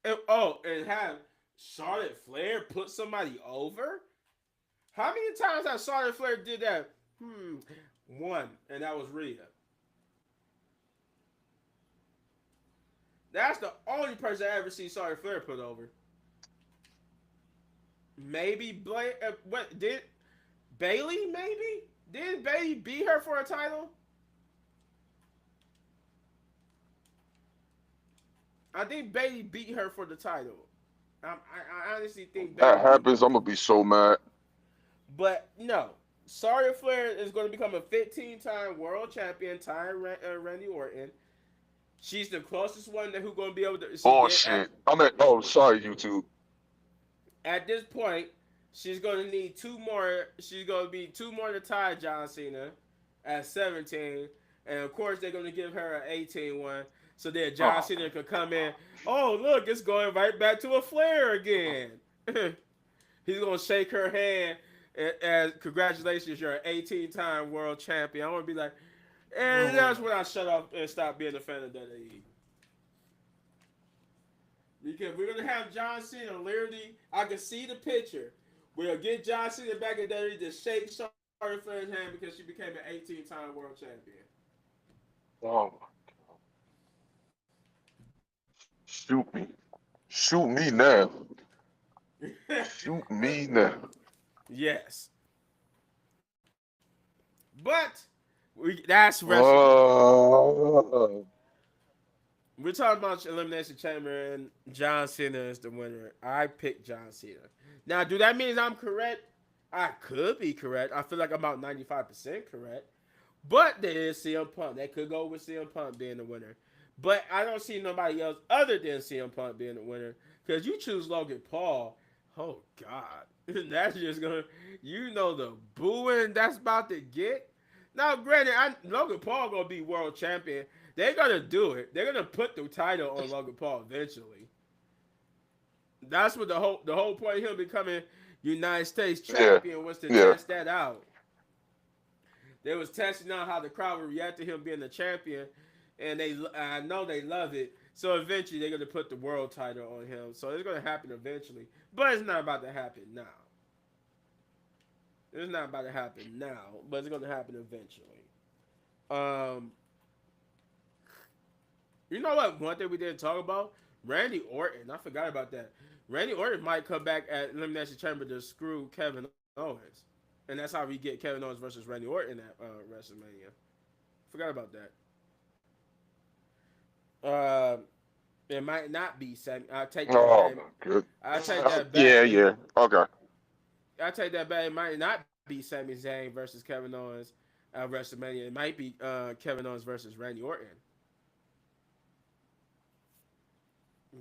and have Charlotte Flair put somebody over? How many times has Charlotte Flair did that? One, and that was Rhea. That's the only person I ever see Charlotte Flair put over. Maybe what did Bailey? Maybe did Bailey beat her for a title? I think Bailey beat her for the title. I honestly think That Bailey beat happens, her. I'm gonna be so mad. But no, Charlotte Flair is going to become a 15-time world champion, tying Randy Orton. She's the closest one that who's going to be able to. Oh shit. Sorry, YouTube. At this point, she's going to need 2 more. She's going to be 2 more to tie John Cena at 17, and of course they're going to give her an 18 one, so that John Oh, Cena could come in. Oh look, it's going right back to a Flair again. He's going to shake her hand. As congratulations, you're an 18-time world champion. I want to be like, and that's when I shut up and stop being a fan of WWE. Because we're gonna have John Cena literally. I can see the picture. We'll get John Cena back in WWE to shake Charlotte Flair's hand because she became an 18-time world champion. oh. Shoot me. Shoot me now. Shoot me now. Yes, but that's wrestling. Uh, We're talking about Elimination Chamber and John Cena is the winner. I picked John Cena. Now, do that mean I'm correct? I could be correct. I feel like I'm about 95% correct. But there is CM Punk. That could go with CM Punk being the winner. But I don't see nobody else other than CM Punk being the winner. Because you choose Logan Paul. Oh, God. That's just going to, the booing that's about to get. Now, granted, Logan Paul going to be world champion. They're going to do it. They're going to put the title on Logan Paul eventually. That's what the whole point of him becoming United States yeah. champion was to Yeah. test that out. They was testing out how the crowd would react to him being the champion, and I know they love it. So eventually they're gonna put the world title on him. So it's gonna happen eventually, but it's not about to happen now. It's not about to happen now, but it's gonna happen eventually. Um, you know what? One thing we didn't talk about, Randy Orton. I forgot about that. Randy Orton might come back at Elimination Chamber to screw Kevin Owens, and that's how we get Kevin Owens versus Randy Orton at WrestleMania. Forgot about that. Uh, it might not be Sami. I take that Oh back. my good. I take that back. Yeah, yeah. Okay. I take that back. It might not be Sami Zayn versus Kevin Owens at WrestleMania. It might be Kevin Owens versus Randy Orton.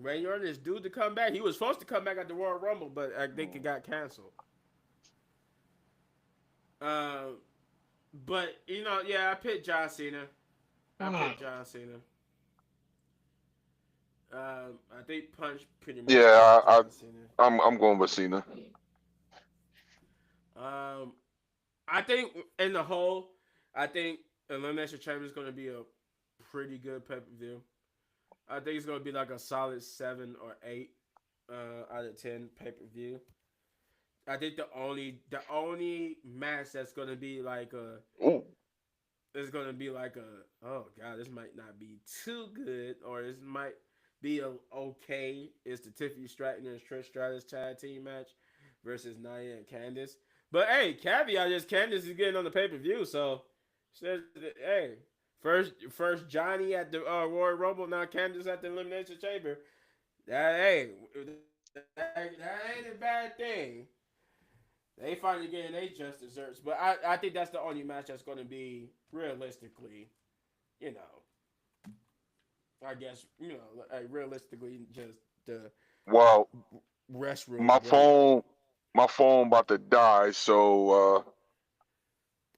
Randy Orton is due to come back. He was supposed to come back at the Royal Rumble, but I think it got canceled. Uh, but yeah, I picked John Cena. I picked John Cena. I think Punch pretty much Yeah, picked John Cena. I'm going with Cena. Um, I think in the whole, I think Elimination Chamber is going to be a pretty good pay per view. I think it's going to be like a solid 7 or 8 out of 10 pay per view. I think the only match that's going to be like a Ooh. is going to be like a, oh god, this might not be too good, or this might be okay, is the Tiffany Stratton and Trish Stratus tag team match versus Nia and Candice. But hey, caveat is Candice is getting on the pay per view, so says hey, first Johnny at the Royal Rumble, now Candice at the Elimination Chamber. That hey, that ain't a bad thing. They finally getting their just desserts, but I think that's the only match that's going to be realistically, you know, I guess realistically just the Well, restroom my break. phone my phone about to die, so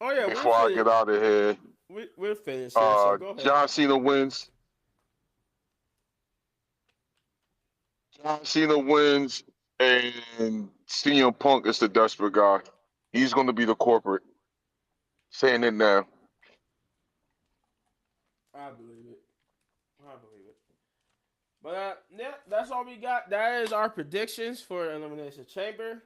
Oh yeah, we'll before I finish. get out of here, We'll finish here. So go ahead. John Cena wins. John Cena wins, and CM Punk is the desperate guy. He's going to be the corporate. Saying it now. I believe it. I believe it. But yeah, that's all we got. That is our predictions for Elimination Chamber.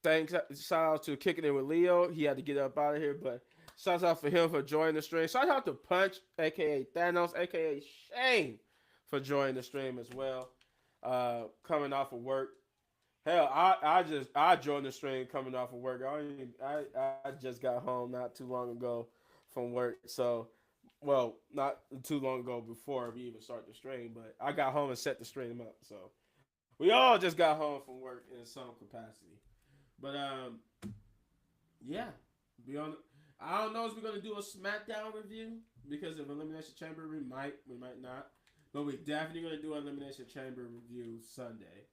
Thanks, shout out to Kicking It with Leo. He had to get up out of here, but shout out for him for joining the stream. Shout out to Punch, aka Thanos, aka Shane, for joining the stream as well. Coming off of work. Hell, I joined the stream coming off of work. I just got home not too long ago from work, so well, not too long ago before we even started the stream, but I got home and set the stream up. So we all just got home from work in some capacity. But yeah, be on. I don't know if we're gonna do a SmackDown review because of Elimination Chamber. We might not, but we definitely gonna do an Elimination Chamber review Sunday.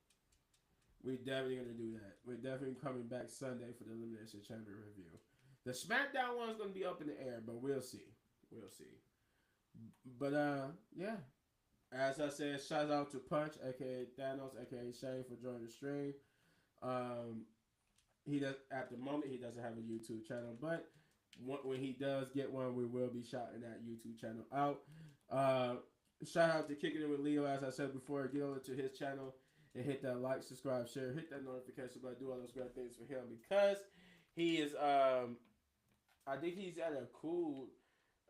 We definitely gonna do that. We're definitely coming back Sunday for the Elimination Chamber review. The SmackDown one is gonna be up in the air, but we'll see. We'll see. But yeah. As I said, shout out to Punch, aka Thanos, aka Shane, for joining the stream. Um, he does at the moment he doesn't have a YouTube channel, but when he does get one, we will be shouting that YouTube channel out. Shout out to Kicking It with Leo, as I said before. Get over to his channel and hit that like, subscribe, share, hit that notification bell, do all those great things for him because he is I think he's at a cool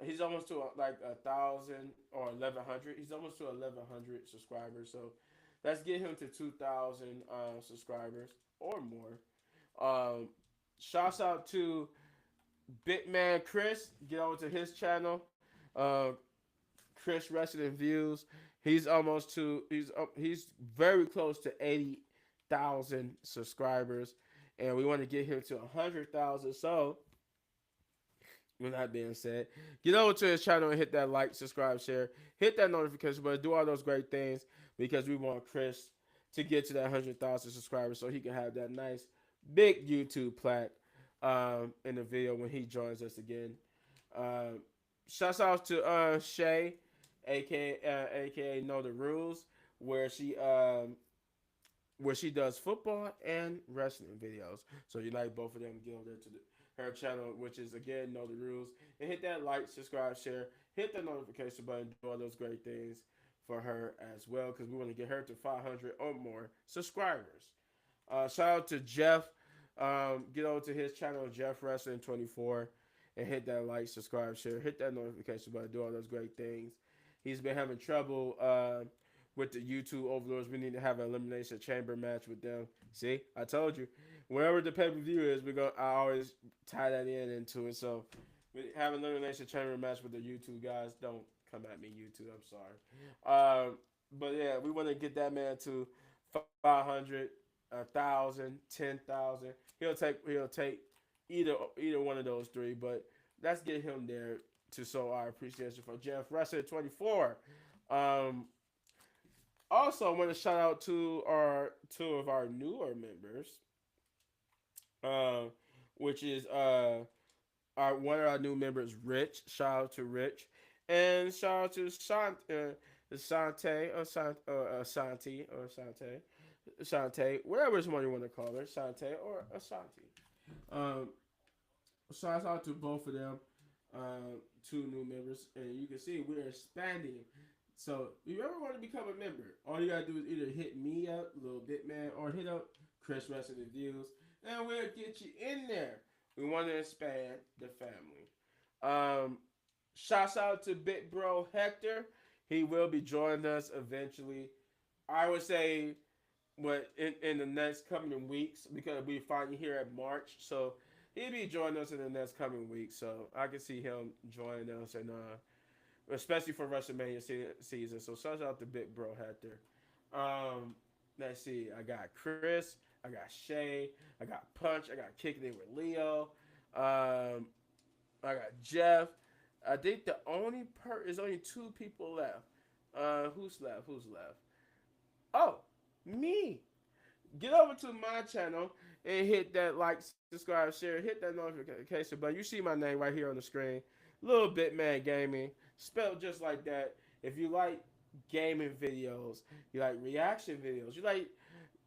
He's almost to like 1,000 or 1,100. He's almost to 1,100 subscribers. So let's get him to 2,000 subscribers or more. Um, Shouts out to Bitman Chris. Get over to his channel. Uh, Chris Resident Views. He's very close to 80,000 subscribers, and we want to get him to 100,000. So with that being said, get over to his channel and hit that like, subscribe, share, hit that notification button, do all those great things because we want Chris to get to that 100,000 subscribers so he can have that nice big YouTube plaque in the video when he joins us again. Um, Shouts out to Shay, aka Know the Rules, where she um, where she does football and wrestling videos. So you like both of them, get over there to her channel, which is again Know the Rules, and hit that like, subscribe, share, hit the notification button, do all those great things for her as well, because we want to get her to 500 or more subscribers. Shout out to Jeff. Get over to his channel, Jeff Wrestling 24, and hit that like, subscribe, share, hit that notification button, do all those great things. He's been having trouble with the YouTube overlords. We need to have an elimination chamber match with them. See, I told you. Wherever the pay per view is, I always tie that into it. So we have an elimination chamber match with the YouTube guys. Don't come at me, YouTube. I'm sorry. But yeah, we want to get that man to 500, 1,000, 10,000. He'll take either one of those three. But let's get him there to show our appreciation for Jeff Wrestler 24. Um, Also, I want to shout out to our two of our newer members, uh, which is our one of our new members, Rich. Shout out to Rich, and shout out to Sante or Santi or Sante, whatever one you want to call her, Sante or Asante. Um, Shout out to both of them, two new members, and you can see we're expanding. So if you ever want to become a member, all you gotta do is either hit me up, little bit man, or hit up Chris Resident Views, and we'll get you in there. We want to expand the family. Shouts out to Big Bro Hector. He will be joining us eventually. I would say what in the next coming weeks because we finally here at March. So he'll be joining us in the next coming weeks. So I can see him joining us and especially for WrestleMania season. So shout out to Big Bro Hector. Let's see. I got Chris. I got Shay. I got Punch. I got Kicking It with Leo. I got Jeff. I think the only is only two people left. Who's left? Who's left? Oh, me. Get over to my channel and hit that like, subscribe, share, hit that notification button. You see my name right here on the screen. Little Bit Man Gaming, spelled just like that. If you like gaming videos, you like reaction videos, you like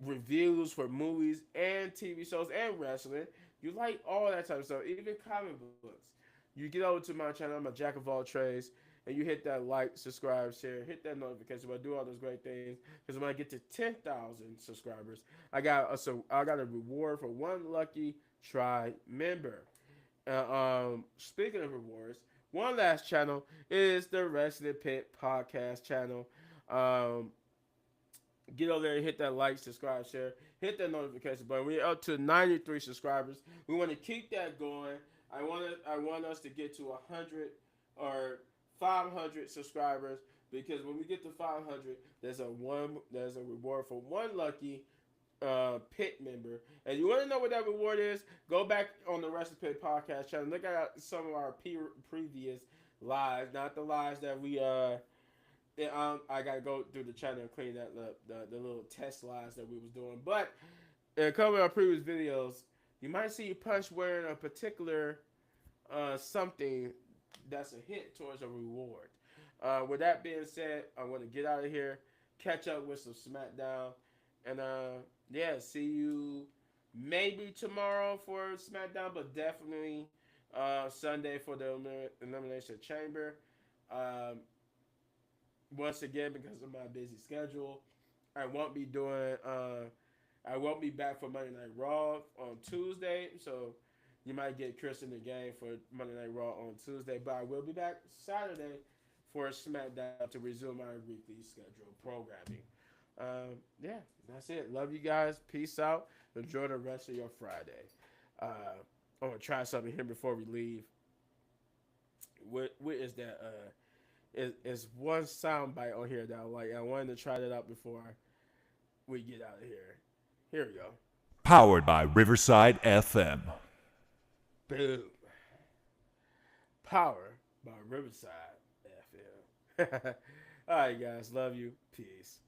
reviews for movies and TV shows and wrestling, you like all that type of stuff, even comic books. You get over to my channel. I'm a jack of all trades, and you hit that like, subscribe, share, hit that notification button, do all those great things. Because when I get to 10,000 subscribers, I got a reward for one lucky try member. Speaking of rewards, one last channel is the Wrestling Pit podcast channel. Um, get over there and hit that like, subscribe, share, hit that notification button. We're up to 93 subscribers. We want to keep that going. I want us to get to 100 or 500 subscribers because when we get to 500, there's a reward for one lucky pit member. And you want to know what that reward is? Go back on the Wrestling Pit podcast channel. Look at some of our previous lives, not the lives that we I gotta go through the channel and clean that the little test lives that we was doing. But in a couple of our previous videos, you might see Punch wearing a particular something that's a hint towards a reward. With that being said, I want to get out of here, catch up with some SmackDown, and yeah, see you maybe tomorrow for SmackDown, but definitely Sunday for the Elimination Chamber. Um, Once again, because of my busy schedule, I won't be doing. I won't be back for Monday Night Raw on Tuesday, so You might get Chris in the game for Monday Night Raw on Tuesday, but I will be back Saturday for SmackDown to resume our weekly schedule programming. Yeah, that's it. Love you guys. Peace out. Enjoy the rest of your Friday. I'm gonna try something here before we leave. What is that? Is one sound bite on here that I like. I wanted to try that out before we get out of here. Here we go. Powered by Riverside FM. Boom. Power by Riverside FM. All right, guys. Love you. Peace.